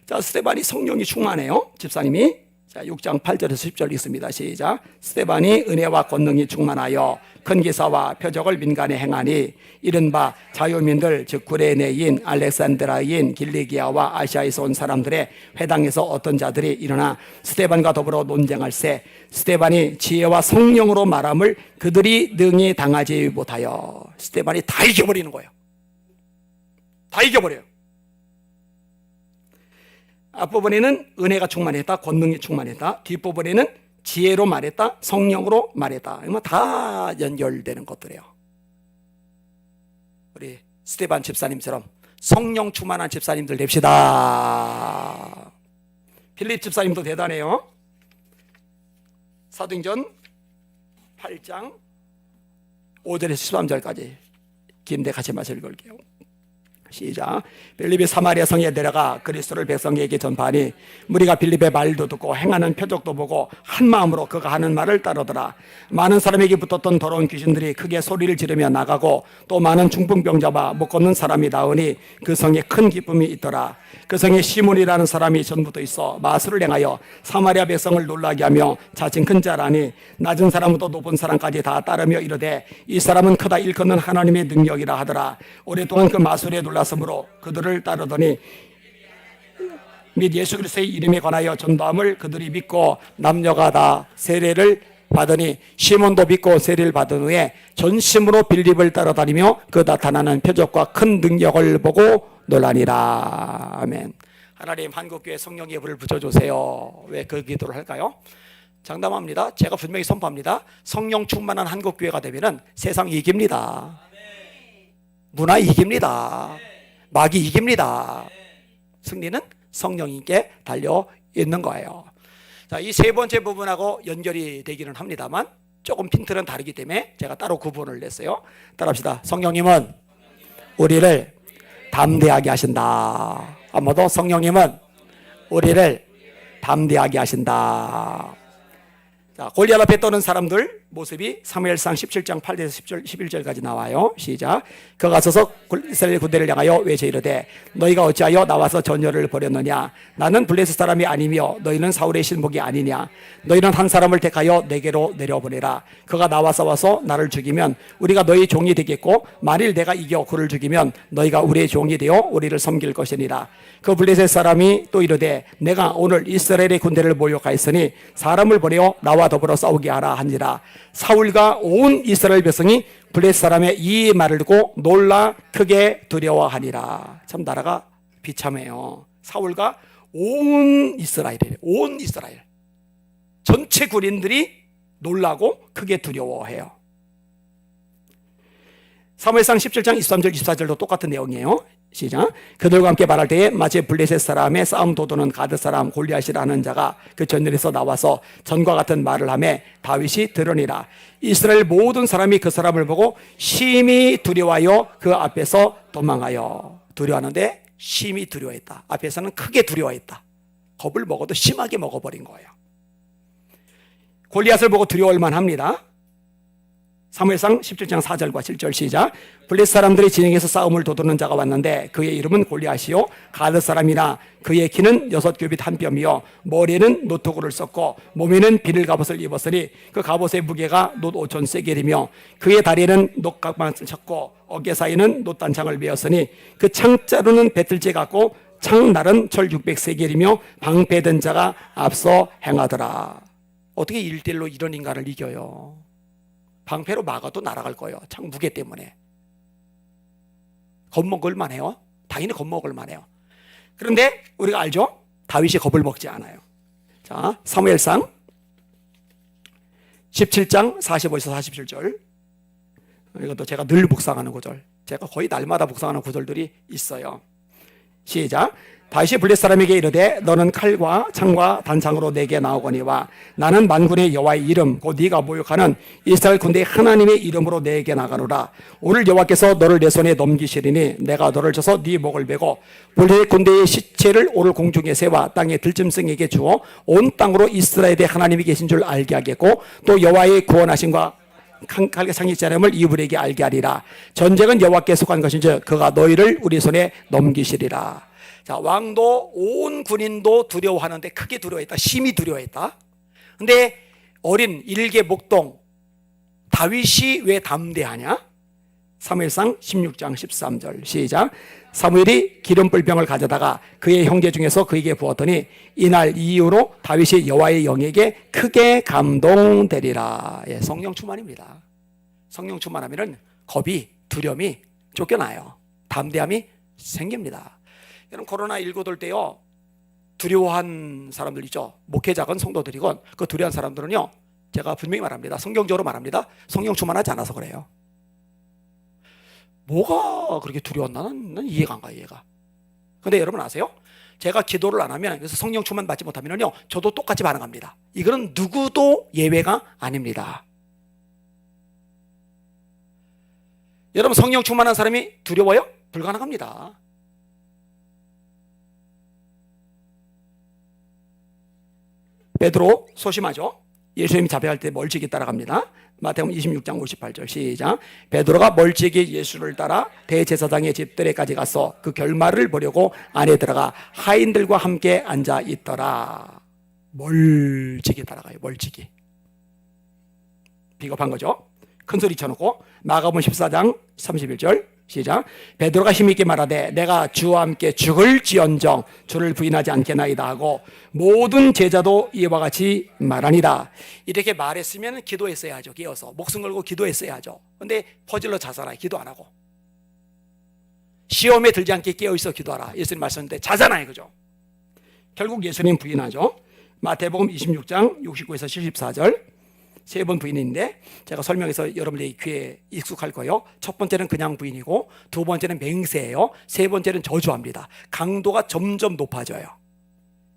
자, 스데반이 성령이 충만해요. 집사님이 자, 6장 8절에서 10절 있습니다. 시작. 스데반이 은혜와 권능이 충만하여 큰 기사와 표적을 민간에 행하니 이른바 자유민들 즉 구레네인 알렉산드라인 길리기아와 아시아에서 온 사람들의 회당에서 어떤 자들이 일어나 스데반과 더불어 논쟁할세 스데반이 지혜와 성령으로 말함을 그들이 능히 당하지 못하여. 스데반이 다 이겨버리는 거예요. 다 이겨버려요. 앞부분에는 은혜가 충만했다, 권능이 충만했다. 뒷부분에는 지혜로 말했다, 성령으로 말했다. 다 연결되는 것들이에요. 우리 스데반 집사님처럼 성령 충만한 집사님들 됩시다. 필립 집사님도 대단해요. 사도행전 8장 5절에서 13절까지 긴데 같이 말씀 읽을게요. 시작. 빌립이 사마리아 성에 내려가 그리스도를 백성에게 전파하니 무리가 빌립의 말도 듣고 행하는 표적도 보고 한 마음으로 그가 하는 말을 따르더라. 많은 사람에게 붙었던 더러운 귀신들이 크게 소리를 지르며 나가고 또 많은 중풍병자와 못 걷는 사람이 나오니 그 성에 큰 기쁨이 있더라. 그 성에 시몬이라는 사람이 전부터 있어 마술을 행하여 사마리아 백성을 놀라게 하며 자칭 큰 자라니 낮은 사람부터 높은 사람까지 다 따르며 이르되 이 사람은 크다 일컫는 하나님의 능력이라 하더라. 오랫동안 그 마술에 놀랐으므로 그들을 따르더니 및 예수 그리스도의 이름에 관하여 전도함을 그들이 믿고 남녀가 다 세례를 받으니 시몬도 믿고 세례를 받은 후에 전심으로 빌립을 따라다니며 그 나타나는 표적과 큰 능력을 보고 놀라니라. 아멘. 하나님 한국교회 성령의 불을 붙여주세요. 왜 그 기도를 할까요? 장담합니다. 제가 분명히 선포합니다. 성령 충만한 한국교회가 되면은 세상 이깁니다. 문화 이깁니다. 마귀 이깁니다. 승리는 성령님께 달려 있는 거예요. 자, 이 세 번째 부분하고 연결이 되기는 합니다만 조금 핀트는 다르기 때문에 제가 따로 구분을 냈어요. 따라합시다. 성령님은 우리를 담대하게 하신다. 한번 더. 성령님은 우리를 담대하게 하신다. 자, 골리앗 앞에 떠는 사람들 모습이 사무엘상 17장 8절에서 11절까지 나와요. 시작. 그가 서서 이스라엘 군대를 향하여 외쳐 이르되 너희가 어찌하여 나와서 전열을 벌였느냐. 나는 블레셋 사람이 아니며 너희는 사울의 신복이 아니냐. 너희는 한 사람을 택하여 내게로 내려보내라. 그가 나와서 와서 나를 죽이면 우리가 너희 종이 되겠고 만일 내가 이겨 그를 죽이면 너희가 우리의 종이 되어 우리를 섬길 것이니라. 그 블레셋 사람이 또 이르되 내가 오늘 이스라엘의 군대를 모욕하였으니 사람을 보내어 나와 더불어 싸우게 하라 하니라. 사울과 온 이스라엘 백성이 블레셋 사람의 이 말을 듣고 놀라 크게 두려워하니라. 참 나라가 비참해요. 사울과 온 이스라엘이래요. 온 이스라엘 전체 군인들이 놀라고 크게 두려워해요. 사무엘상 17장 23절 24절도 똑같은 내용이에요. 시작. 그들과 함께 말할 때에 마치 블레셋 사람의 싸움 도두는 가드 사람 골리앗이라는 자가 그 전열에서 나와서 전과 같은 말을 하며 다윗이 들으니라. 이스라엘 모든 사람이 그 사람을 보고 심히 두려워하여 그 앞에서 도망하여. 두려워하는데 심히 두려워했다. 앞에서는 크게 두려워했다. 겁을 먹어도 심하게 먹어버린 거예요. 골리앗을 보고 두려워할 만합니다. 사무엘상 17장 4절과 7절 시작. 블레셋 사람들이 진영에서 싸움을 도두는 자가 왔는데 그의 이름은 골리앗이요 가드 사람이나 그의 키는 6규빗 한 뼘이요 머리에는 노토구를 썼고 몸에는 비늘 갑옷을 입었으니 그 갑옷의 무게가 놋 5천 세겔이며 그의 다리에는 놋각만 쳤고 어깨 사이는 놋단창을 메었으니 그 창자루는 배틀째 같고 창날은 철 600세겔이며 방패된 자가 앞서 행하더라. 어떻게 1대1로 이런 인간을 이겨요? 방패로 막아도 날아갈 거예요. 창 무게 때문에. 겁먹을 만해요. 당연히 겁먹을 만해요. 그런데 우리가 알죠? 다윗이 겁을 먹지 않아요. 자, 사무엘상 17장 45에서 47절. 이것도 제가 늘 묵상하는 구절. 제가 거의 날마다 묵상하는 구절들이 있어요. 시작. 다윗이 블레셋 사람에게 이르되 너는 칼과 창과 단창으로 내게 나오거니와 나는 만군의 여호와의 이름 곧 네가 모욕하는 이스라엘 군대의 하나님의 이름으로 내게 나가노라. 오늘 여호와께서 너를 내 손에 넘기시리니 내가 너를 쳐서 네 목을 베고 블레셋 군대의 시체를 오늘 공중에 세워 땅의 들짐승에게 주어 온 땅으로 이스라엘의 하나님이 계신 줄 알게 하겠고 또 여호와의 구원하심과 칼과 상기자람을 이불에게 알게 하리라. 전쟁은 여호와께 속한 것인지 그가 너희를 우리 손에 넘기시리라. 자, 왕도 온 군인도 두려워하는데 크게 두려워했다. 심히 두려워했다. 근데 어린 일개 목동 다윗이 왜 담대하냐? 사무엘상 16장 13절 시작. 사무엘이 기름불병을 가져다가 그의 형제 중에서 그에게 부었더니 이날 이후로 다윗이 여호와의 영에게 크게 감동되리라. 예, 성령 충만입니다. 성령 충만하면은 겁이, 두려움이 쫓겨나요. 담대함이 생깁니다. 여러분, 코로나19 돌 때요, 두려워한 사람들 있죠. 목회자건 성도들이건 그 두려워한 사람들은요, 제가 분명히 말합니다. 성경적으로 말합니다. 성령 충만하지 않아서 그래요. 뭐가 그렇게 두려웠나? 난 이해가 안 가요, 이해가. 근데 여러분 아세요? 제가 기도를 안 하면, 그래서 성령 충만 받지 못하면요, 저도 똑같이 반응합니다. 이거는 누구도 예외가 아닙니다. 여러분, 성령 충만한 사람이 두려워요? 불가능합니다. 베드로 소심하죠? 예수님이 잡혀갈 때 멀찍이 따라갑니다. 마태복음 26장 58절 시작. 베드로가 멀찍이 예수를 따라 대제사장의 집들에까지 가서 그 결말을 보려고 안에 들어가 하인들과 함께 앉아 있더라. 멀찍이 따라가요. 멀찍이. 비겁한 거죠. 큰 소리 쳐놓고 마가복음 14장 31절 시작. 베드로가 힘있게 말하되 내가 주와 함께 죽을지언정 주를 부인하지 않겠나이다 하고 모든 제자도 이와 같이 말하니라. 이렇게 말했으면 기도했어야죠. 깨어서 목숨 걸고 기도했어야죠. 근데 퍼질러 자살하여 기도 안 하고 시험에 들지 않게 깨어있어 기도하라. 예수님 말씀인데 자잖아요. 그죠? 결국 예수님 부인하죠. 마태복음 26장 69에서 74절 세 번 부인인데 제가 설명해서 여러분들이 귀에 익숙할 거예요. 첫 번째는 그냥 부인이고 두 번째는 맹세예요. 세 번째는 저주합니다. 강도가 점점 높아져요.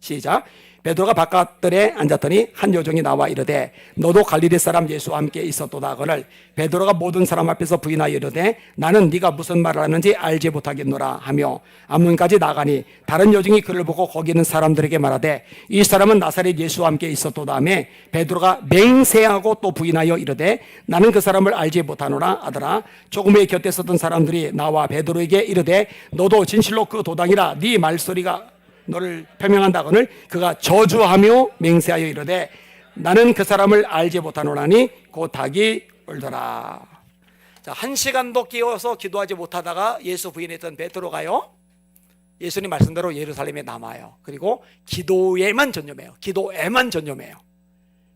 시작. 베드로가 바깥들에 앉았더니 한 여종이 나와 이르되 너도 갈릴리 사람 예수와 함께 있었도다 하거늘 베드로가 모든 사람 앞에서 부인하여 이르되 나는 네가 무슨 말을 하는지 알지 못하겠노라 하며 앞문까지 나가니 다른 여종이 그를 보고 거기 있는 사람들에게 말하되 이 사람은 나사렛 예수와 함께 있었도다 하며 베드로가 맹세하고 또 부인하여 이르되 나는 그 사람을 알지 못하노라 하더라. 조금 후에 곁에 있었던 사람들이 나와 베드로에게 이르되 너도 진실로 그 도당이라 네 말소리가 너를 표명한다거늘 그가 저주하며 맹세하여 이르되 나는 그 사람을 알지 못하노라니 곧 닭이 울더라. 자, 1시간도 깨어서 기도하지 못하다가 예수 부인했던 베드로가요, 예수님 말씀대로 예루살렘에 남아요. 그리고 기도에만 전념해요. 기도에만 전념해요.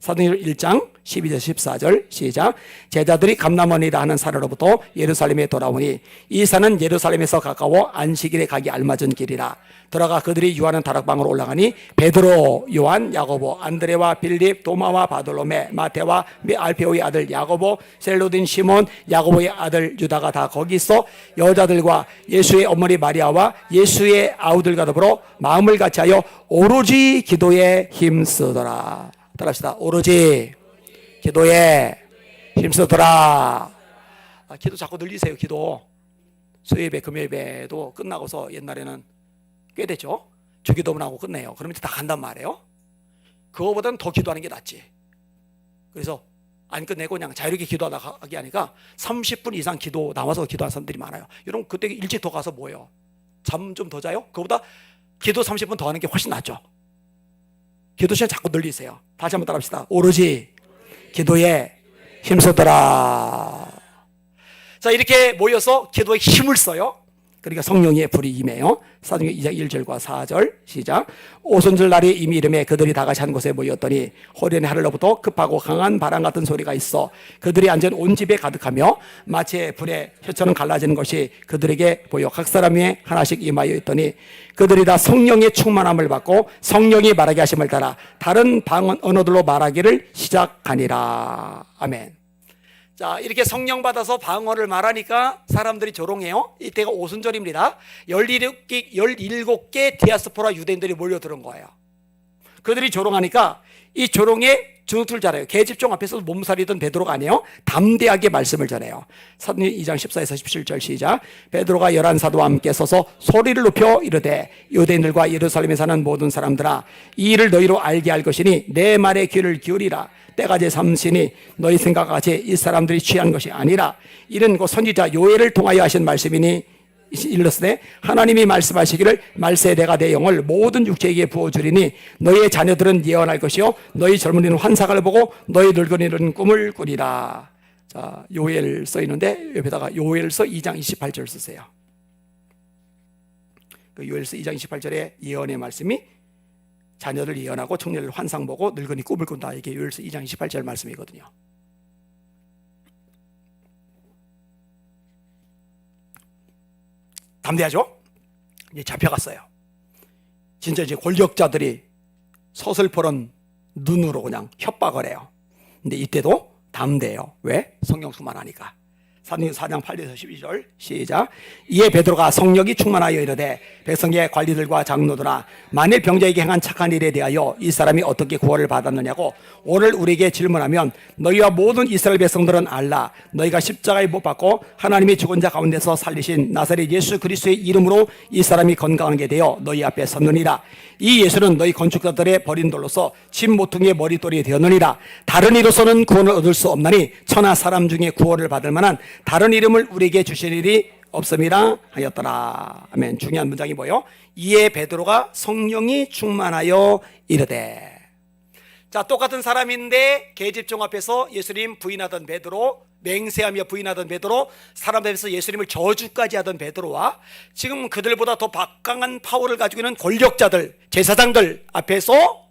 사도행전 1장 12절 14절 시작. 제자들이 감람원이라 하는 산으로부터 예루살렘에 돌아오니 이 산은 예루살렘에서 가까워 안식일에 가기 알맞은 길이라. 들어가 그들이 유하는 다락방으로 올라가니 베드로, 요한, 야고보, 안드레와 빌립, 도마와 바돌로메, 마테와 알페오의 아들 야고보, 셀로딘 시몬, 야고보의 아들 유다가 다 거기 있어 여자들과 예수의 어머니 마리아와 예수의 아우들과 더불어 마음을 같이하여 오로지 기도에 힘쓰더라. 따라합시다. 오로지 기도에 힘쓰더라. 기도 자꾸 늘리세요. 기도. 수요예배, 금요예배도 끝나고서 옛날에는 꽤 됐죠. 주기도문 하고 끝내요. 그러면 다 간단 말이에요. 그거보다는 더 기도하는 게 낫지. 그래서 안 끝내고 그냥 자유롭게 기도하다 하게 하니까 30분 이상 기도 나와서 기도하는 사람들이 많아요. 여러분 그때 일찍 더 가서 뭐예요? 잠 좀 더 자요? 그거보다 기도 30분 더 하는 게 훨씬 낫죠. 기도 시간 자꾸 늘리세요. 다시 한번 따라합시다. 오로지 기도에 힘쓰더라. 자, 이렇게 모여서 기도에 힘을 써요. 그러니까 성령의 불이 임해요. 사도행전 2장 1절과 4절 시작. 오순절 날이 이미 이름에 그들이 다 같이 한 곳에 모였더니 호련의 하늘로부터 급하고 강한 바람 같은 소리가 있어 그들이 앉은 온 집에 가득하며 마치 불에 혀처럼 갈라지는 것이 그들에게 보여 각 사람 위에 하나씩 임하여 있더니 그들이 다 성령의 충만함을 받고 성령이 말하게 하심을 따라 다른 언어들로 말하기를 시작하니라. 아멘. 자, 이렇게 성령 받아서 방언을 말하니까 사람들이 조롱해요. 이때가 오순절입니다. 17개 디아스포라 유대인들이 몰려드는 거예요. 그들이 조롱하니까 이 조롱에 주눅들 잘해요. 계집종 앞에서 몸살이던 베드로가 아니에요. 담대하게 말씀을 전해요. 사도행전 2장 14에서 17절 시작. 베드로가 11사도와 함께 서서 소리를 높여 이르되 유대인들과 예루살렘에 사는 모든 사람들아, 이 일을 너희로 알게 할 것이니 내 말에 귀를 기울이라. 때가 제 삼시니 너희 생각과 같이 이 사람들이 취한 것이 아니라 이는 곧 선지자 요엘을 통하여 하신 말씀이니 일렀으되 하나님이 말씀하시기를 말세 내가 내 영을 모든 육체에게 부어주리니 너희의 자녀들은 예언할 것이요 너희 젊은이는 환상을 보고 너희 늙은이는 꿈을 꾸리라. 자, 요엘 써 있는데 옆에다가 요엘서 2장 28절 쓰세요. 그 요엘서 2장 28절에 예언의 말씀이 자녀를 예언하고 청년을 환상 보고 늙은이 꿈을 꾼다. 이게 요엘서 2장 28절 말씀이거든요. 담대하죠? 이제 잡혀갔어요. 진짜 이제 권력자들이 서슬퍼런 눈으로 그냥 협박을 해요. 근데 이때도 담대해요. 왜? 성령 충만하니까. 사도행전 4장 8절에서 12절 시작. 이에 베드로가 성령이 충만하여 이르되 백성의 관리들과 장로들아, 만일 병자에게 행한 착한 일에 대하여 이 사람이 어떻게 구원을 받았느냐고 오늘 우리에게 질문하면 너희와 모든 이스라엘 백성들은 알라. 너희가 십자가에 못 박고 하나님이 죽은 자 가운데서 살리신 나사렛 예수 그리스도의 이름으로 이 사람이 건강하게 되어 너희 앞에 섰느니라. 이 예수는 너희 건축자들의 버린 돌로서 집 모퉁이의 머릿돌이 되었느니라. 다른 이로서는 구원을 얻을 수 없나니 천하 사람 중에 구원을 받을 만한 다른 이름을 우리에게 주실 일이 없음이라 하였더라. 아멘. 중요한 문장이 뭐예요? 이에 베드로가 성령이 충만하여 이르되. 자, 똑같은 사람인데 계집종 앞에서 예수님 부인하던 베드로, 맹세하며 부인하던 베드로, 사람 앞에서 예수님을 저주까지 하던 베드로와 지금 그들보다 더 막강한 파워를 가지고 있는 권력자들, 제사장들 앞에서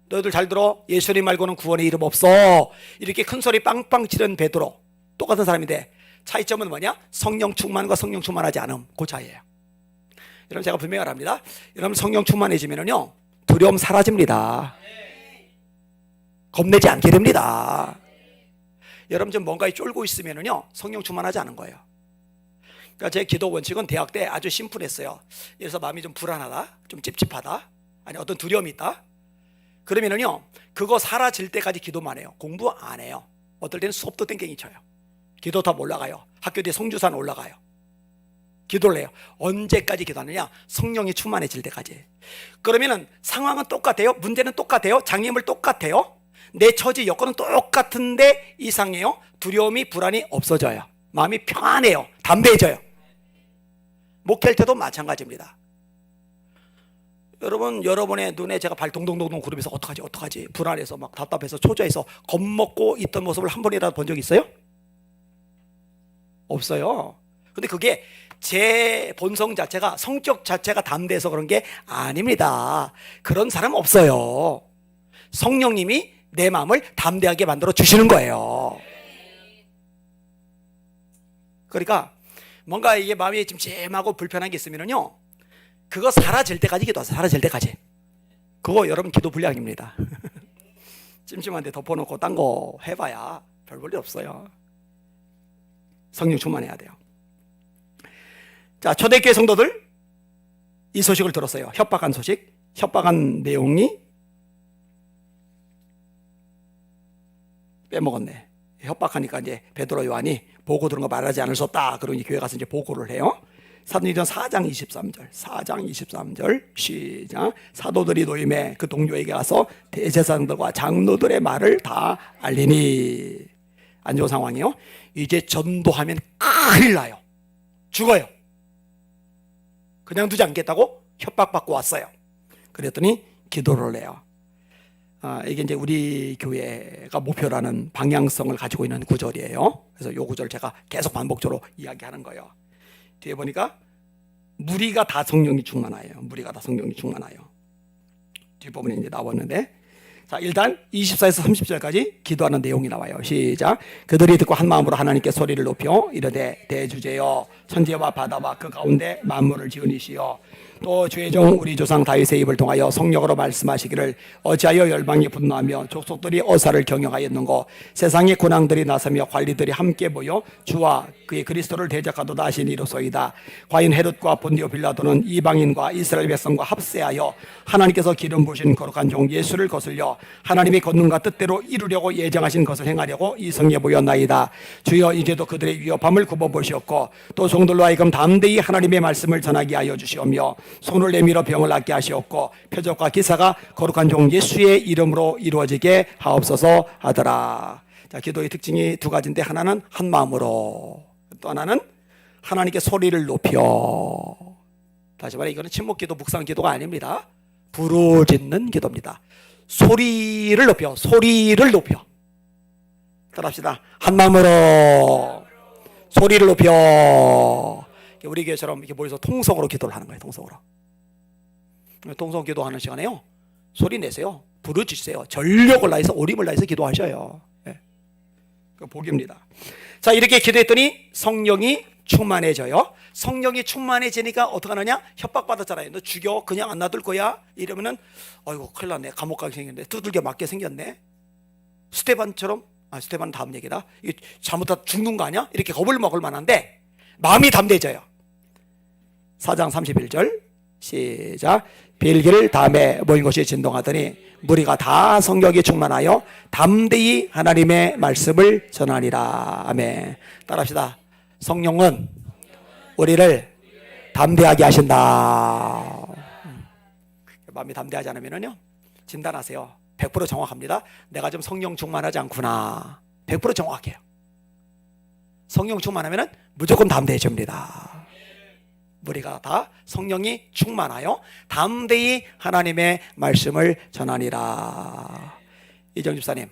너희들 잘 들어, 예수님 말고는 구원의 이름 없어, 이렇게 큰 소리 빵빵 치는 베드로, 똑같은 사람인데 차이점은 뭐냐? 성령 충만과 성령 충만하지 않음, 그 차이예요. 여러분, 제가 분명히 말합니다. 여러분, 성령 충만해지면요 두려움 사라집니다. 겁내지 않게 됩니다. 여러분, 좀 뭔가에 쫄고 있으면요 성령 충만하지 않은 거예요. 그러니까 제 기도 원칙은 대학 때 아주 심플했어요. 그래서 마음이 좀 불안하다, 좀 찝찝하다, 아니 어떤 두려움이 있다, 그러면은요 그거 사라질 때까지 기도만 해요. 공부 안 해요. 어떨 때는 수업도 땡땡이 쳐요. 기도탑 올라가요. 학교 뒤에 성주산 올라가요. 기도를 해요. 언제까지 기도하느냐? 성령이 충만해질 때까지. 그러면은 상황은 똑같아요. 문제는 똑같아요. 장애물 똑같아요. 내 처지 여건은 똑같은데 이상해요. 두려움이, 불안이 없어져요. 마음이 평안해요. 담대해져요. 목회할 때도 마찬가지입니다. 여러분, 여러분의 눈에 제가 발 동동동동 구르면서 어떡하지 불안해서 막 답답해서 초조해서 겁먹고 있던 모습을 한 번이라도 본 적 있어요? 없어요. 근데 그게 제 본성 자체가, 성격 자체가 담대해서 그런 게 아닙니다. 그런 사람 없어요. 성령님이 내 마음을 담대하게 만들어 주시는 거예요. 그러니까 뭔가 이게 마음이 찜찜하고 불편한 게 있으면요 그거 사라질 때까지 기도하세요. 사라질 때까지. 그거 여러분 기도 분량입니다. 찜찜한데 덮어놓고 딴 거 해봐야 별 볼 일 없어요. 성령 충만해야 돼요. 자, 초대교회 성도들 이 소식을 들었어요. 협박한 소식, 협박한 내용이 빼먹었네. 협박하니까 이제 베드로 요한이 보고 들은 거 말하지 않을 수 없다. 그러니 교회 가서 이제 보고를 해요. 사도행전 4장 23절 시작. 사도들이 노임에 그 동료에게 가서 대제사장들과 장로들의 말을 다 알리니. 안 좋은 상황이요. 이제 전도하면 큰일 나요. 죽어요. 그냥 두지 않겠다고 협박받고 왔어요. 그랬더니 기도를 해요. 이게 이제 우리 교회가 목표라는 방향성을 가지고 있는 구절이에요. 그래서 이 구절 제가 계속 반복적으로 이야기하는 거예요. 뒤에 보니까 무리가 다 성령이 충만하여. 무리가 다 성령이 충만하여. 뒷부분에 이제 나왔는데, 자, 일단 24에서 30절까지 기도하는 내용이 나와요. 시작. 그들이 듣고 한 마음으로 하나님께 소리를 높여 이르되 대주제여 천지와 바다와 그 가운데 만물을 지으니시여 또 주의 종 우리 조상 다윗의 입을 통하여 성령으로 말씀하시기를 어찌하여 열방이 분노하며 족속들이 어사를 경영하였는고 세상의 군왕들이 나서며 관리들이 함께 모여 주와 그의 그리스도를 대적하도다 하신 이로소이다. 과연 헤롯과 본디오 빌라도는 이방인과 이스라엘 백성과 합세하여 하나님께서 기름 부으신 거룩한 종 예수를 거슬려 하나님의 권능과 뜻대로 이루려고 예정하신 것을 행하려고 이성에 모였나이다. 주여 이제도 그들의 위협함을 굽어보시옵고 또 종들로 하여금 담대히 하나님의 말씀을 전하게 하여 주시오며 손을 내밀어 병을 낫게 하시옵고 표적과 기사가 거룩한 종 예수의 이름으로 이루어지게 하옵소서 하더라. 자, 기도의 특징이 두 가지인데 하나는 한 마음으로, 또 하나는 하나님께 소리를 높여. 다시 말해 이거는 침묵기도 묵상기도가 아닙니다. 부르짖는 기도입니다. 소리를 높여, 소리를 높여. 따라합시다. 한 마음으로 소리를 높여. 우리 교회처럼 이렇게 모여서 통성으로 기도를 하는 거예요. 통성으로. 통성 기도하는 시간에요, 소리 내세요. 부르짖으세요. 전력을 다해서 오림을 다해서 기도하셔요. 네. 그 복입니다. 자, 이렇게 기도했더니 성령이 충만해져요. 성령이 충만해지니까 어떻게 하느냐? 협박받았잖아요. 너 죽여, 그냥 안 놔둘 거야? 이러면은 어이구 큰일 났네. 감옥 가게 생겼네. 두들겨 맞게 생겼네. 스테반처럼, 스테반은 다음 얘기다. 이거 잘못하다 죽는 거 아니야? 이렇게 겁을 먹을 만한데 마음이 담대해져요. 4장 31절 시작. 빌기를 담에 모인 것이 진동하더니 무리가 다 성령이 충만하여 담대히 하나님의 말씀을 전하니라. 아멘. 따라합시다. 성령은 우리를 담대하게 하신다. 마음이 담대하지 않으면요, 진단하세요. 100% 정확합니다. 내가 좀 성령 충만하지 않구나. 100% 정확해요. 성령 충만하면 무조건 담대해집니다. 우리가 다 성령이 충만하여 담대히 하나님의 말씀을 전하니라. 이정 집사님,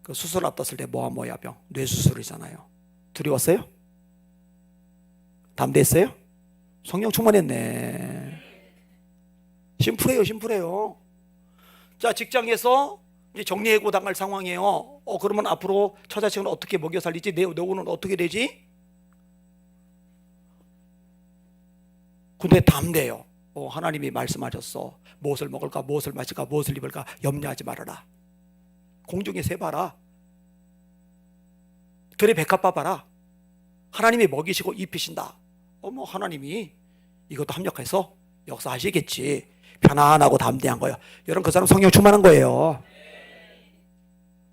그 수술 앞뒀을 때 뭐야 병? 뇌수술이잖아요. 두려웠어요? 담대했어요? 성령 충만했네. 심플해요. 자, 직장에서 이제 정리해고 당할 상황이에요. 그러면 앞으로 처자식은 어떻게 먹여 살리지? 내 노후는 어떻게 되지? 근데 담대해요. 하나님이 말씀하셨어. 무엇을 먹을까, 무엇을 마실까, 무엇을 입을까 염려하지 말아라. 공중에 새 봐라. 들의 백합 봐라. 하나님이 먹이시고 입히신다. 하나님이 이것도 합력해서 역사하시겠지. 편안하고 담대한 거예요. 여러분, 그 사람 성령 충만한 거예요.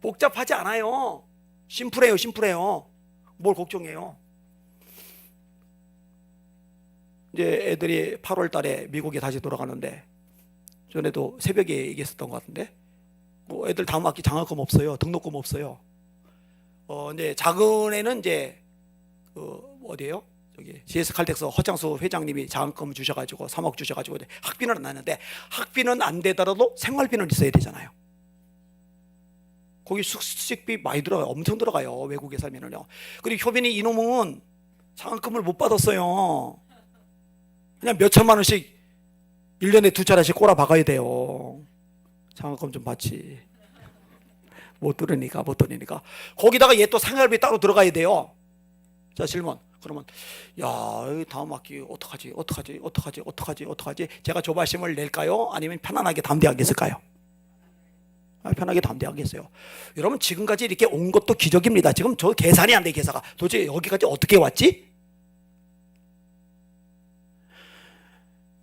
복잡하지 않아요. 심플해요. 뭘 걱정해요. 이제 애들이 8월 달에 미국에 다시 돌아가는데, 전에도 새벽에 얘기했었던 것 같은데, 애들 다음 학기 장학금 없어요. 등록금 없어요. 이제 작은 애는 이제 어디예요? 저기 GS 칼텍스 허창수 회장님이 장학금 주셔가지고 3억 주셔가지고 학비는 안 나는데, 학비는 안 되더라도 생활비는 있어야 되잖아요. 거기 숙식비 많이 들어요. 엄청 들어가요. 외국에 살면은요. 그리고 효빈이 이놈은 장학금을 못 받았어요. 그냥 몇 천만 원씩 1년에 2차례씩 꼬라 박아야 돼요. 장학금 좀 받지. 못 들으니까. 거기다가 얘 또 생활비 따로 들어가야 돼요. 자, 질문. 그러면 다음 학기 어떡하지? 제가 조바심을 낼까요? 아니면 편안하게 담대하겠을까요? 편하게 담대하겠어요. 여러분, 지금까지 이렇게 온 것도 기적입니다. 지금 저 계산이 안 돼. 계산가 도대체 여기까지 어떻게 왔지?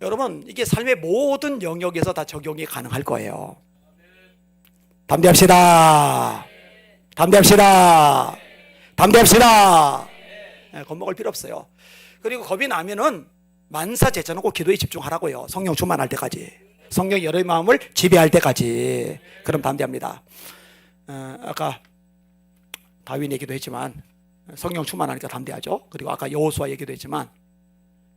여러분, 이게 삶의 모든 영역에서 다 적용이 가능할 거예요. 담대합시다. 겁먹을 필요 없어요. 그리고 겁이 나면은 만사 제쳐놓고 기도에 집중하라고요. 성령 충만할 때까지, 성령 여러의 마음을 지배할 때까지. 그럼 담대합니다. 아까 다윈 얘기도 했지만 성령 충만하니까 담대하죠. 그리고 아까 여호수아 얘기도 했지만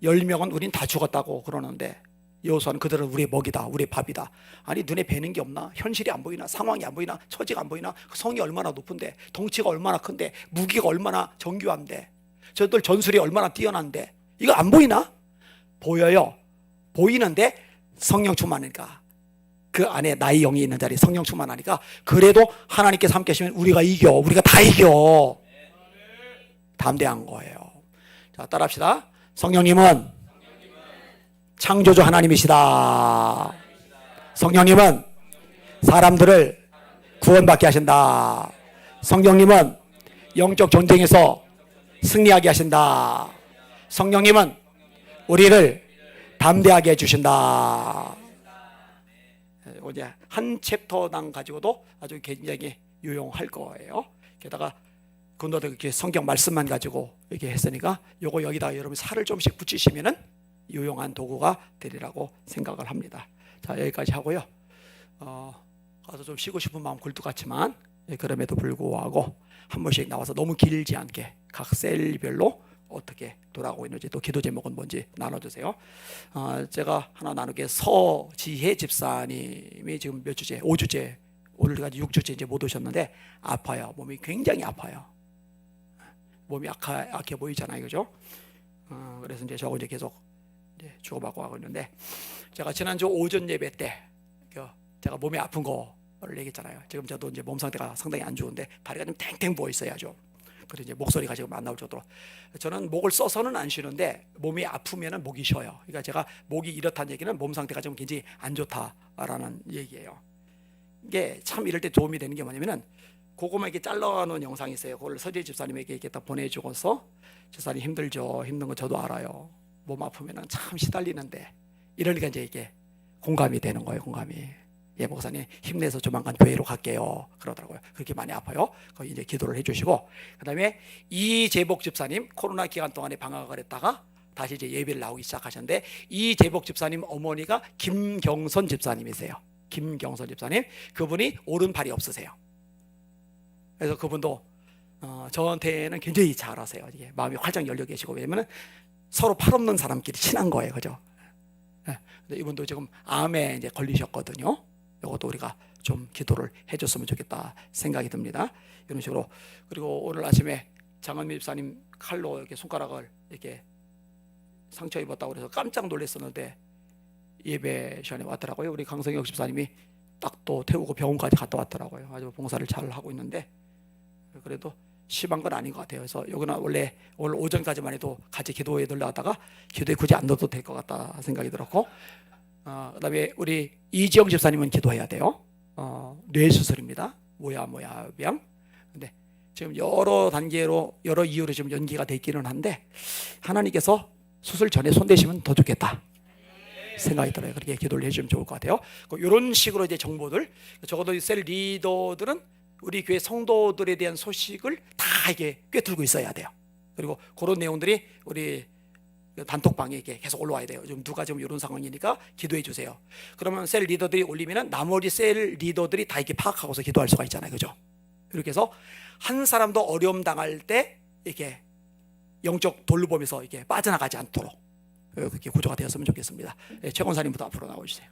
10명은 우린 다 죽었다고 그러는데 여호수아는 그들은 우리의 먹이다, 우리의 밥이다. 아니, 눈에 뵈는 게 없나? 현실이 안 보이나? 상황이 안 보이나? 처지가 안 보이나? 성이 얼마나 높은데, 덩치가 얼마나 큰데, 무기가 얼마나 정교한데, 저들 전술이 얼마나 뛰어난데, 이거 안 보이나? 보여요. 보이는데 성령 충만하니까, 그 안에 나의 영이 있는 자리에 성령 충만하니까, 그래도 하나님께서 함께 하시면 우리가 다 이겨. 담대한 거예요. 자, 따라합시다. 성령님은 창조주 하나님이시다. 성령님은 사람들을 구원받게 하신다. 성령님은 영적 전쟁에서 승리하게 하신다. 성령님은 우리를 담대하게 해주신다. 이제 한 챕터당 가지고도 아주 굉장히 유용할 거예요. 게다가 그런데도 이렇게 성경 말씀만 가지고 이렇게 했으니까 요거 여기다 여러분 살을 좀씩 붙이시면은 유용한 도구가 되리라고 생각을 합니다. 자, 여기까지 하고요. 가서 좀 쉬고 싶은 마음 굴뚝 같지만 그럼에도 불구하고 한 번씩 나와서 너무 길지 않게 각 셀별로 어떻게 돌아가고 있는지 또 기도 제목은 뭔지 나눠주세요. 제가 하나 나누게 서지혜 집사님이 지금 몇 주째, 5주째, 오늘까지 6주째 이제 못 오셨는데 아파요. 몸이 굉장히 아파요. 몸이 약해 보이잖아요, 그죠? 그래서 이제 저하고 이제 계속 이제 주고받고 하고 있는데 제가 지난주 오전 예배 때 제가 몸이 아픈 거를 얘기했잖아요. 지금 저도 이제 몸 상태가 상당히 안 좋은데 다리가 좀 탱탱 부어 있어야죠. 그리고 이제 목소리가 지금 안 나올 정도로 저는 목을 써서는 안 쉬는데 몸이 아프면은 목이 쉬어요. 그러니까 제가 목이 이렇다는 얘기는 몸 상태가 좀 굉장히 안 좋다라는 얘기예요. 이게 참 이럴 때 도움이 되는 게 뭐냐면은 그거만 이렇게 잘라놓은 영상이 있어요. 그걸 서재 집사님에게 이렇게 딱 보내주고서 집사님 힘들죠. 힘든 거 저도 알아요. 몸 아프면은 참 시달리는데 이러니까 이제 이게 공감이 되는 거예요. 공감이. 예, 목사님 힘내서 조만간 교회로 갈게요. 그러더라고요. 그렇게 많이 아파요. 거기 이제 기도를 해주시고 그다음에 이재복 집사님 코로나 기간 동안에 방학을 했다가 다시 이제 예배를 나오기 시작하셨는데 이재복 집사님 어머니가 김경선 집사님이세요. 김경선 집사님 그분이 오른팔이 없으세요. 그래서 그분도 저한테는 굉장히 잘하세요. 이게 마음이 활짝 열려 계시고 왜냐면 서로 팔 없는 사람끼리 친한 거예요, 그죠? 네. 근데 이분도 지금 암에 이제 걸리셨거든요. 이것도 우리가 좀 기도를 해줬으면 좋겠다 생각이 듭니다. 이런 식으로 그리고 오늘 아침에 장은미 집사님 칼로 이렇게 손가락을 이렇게 상처 입었다고 그래서 깜짝 놀랐었는데 예배 시간에 왔더라고요. 우리 강성혁 집사님이 딱 또 태우고 병원까지 갔다 왔더라고요. 아주 봉사를 잘 하고 있는데 그래도 심한 건 아닌 것 같아요. 그래서 여기는 원래 오늘 오전까지만 해도 같이 기도에 들어가다가 기도에 굳이 안 넣어도 될 것 같다 생각이 들었고 그다음에 우리 이지영 집사님은 기도해야 돼요. 뇌수술입니다. 모야모야병. 근데 지금 여러 단계로 여러 이유로 지금 연기가 돼 있기는 한데 하나님께서 수술 전에 손대시면 더 좋겠다 생각이 들어요. 그렇게 기도를 해주면 좋을 것 같아요. 이런 식으로 이제 정보들 적어도 셀 리더들은 우리 교회 성도들에 대한 소식을 다 이게 꿰뚫고 있어야 돼요. 그리고 그런 내용들이 우리 단톡방에 이렇게 계속 올라와야 돼요. 좀 누가 지금 이런 상황이니까 기도해 주세요. 그러면 셀 리더들이 올리면은 나머지 셀 리더들이 다 이렇게 파악하고서 기도할 수가 있잖아요, 그죠? 이렇게 해서 한 사람도 어려움 당할 때 이렇게 영적 돌보면서 이렇게 빠져나가지 않도록 그렇게 구조가 되었으면 좋겠습니다. 최 권사님부터 앞으로 나와주세요.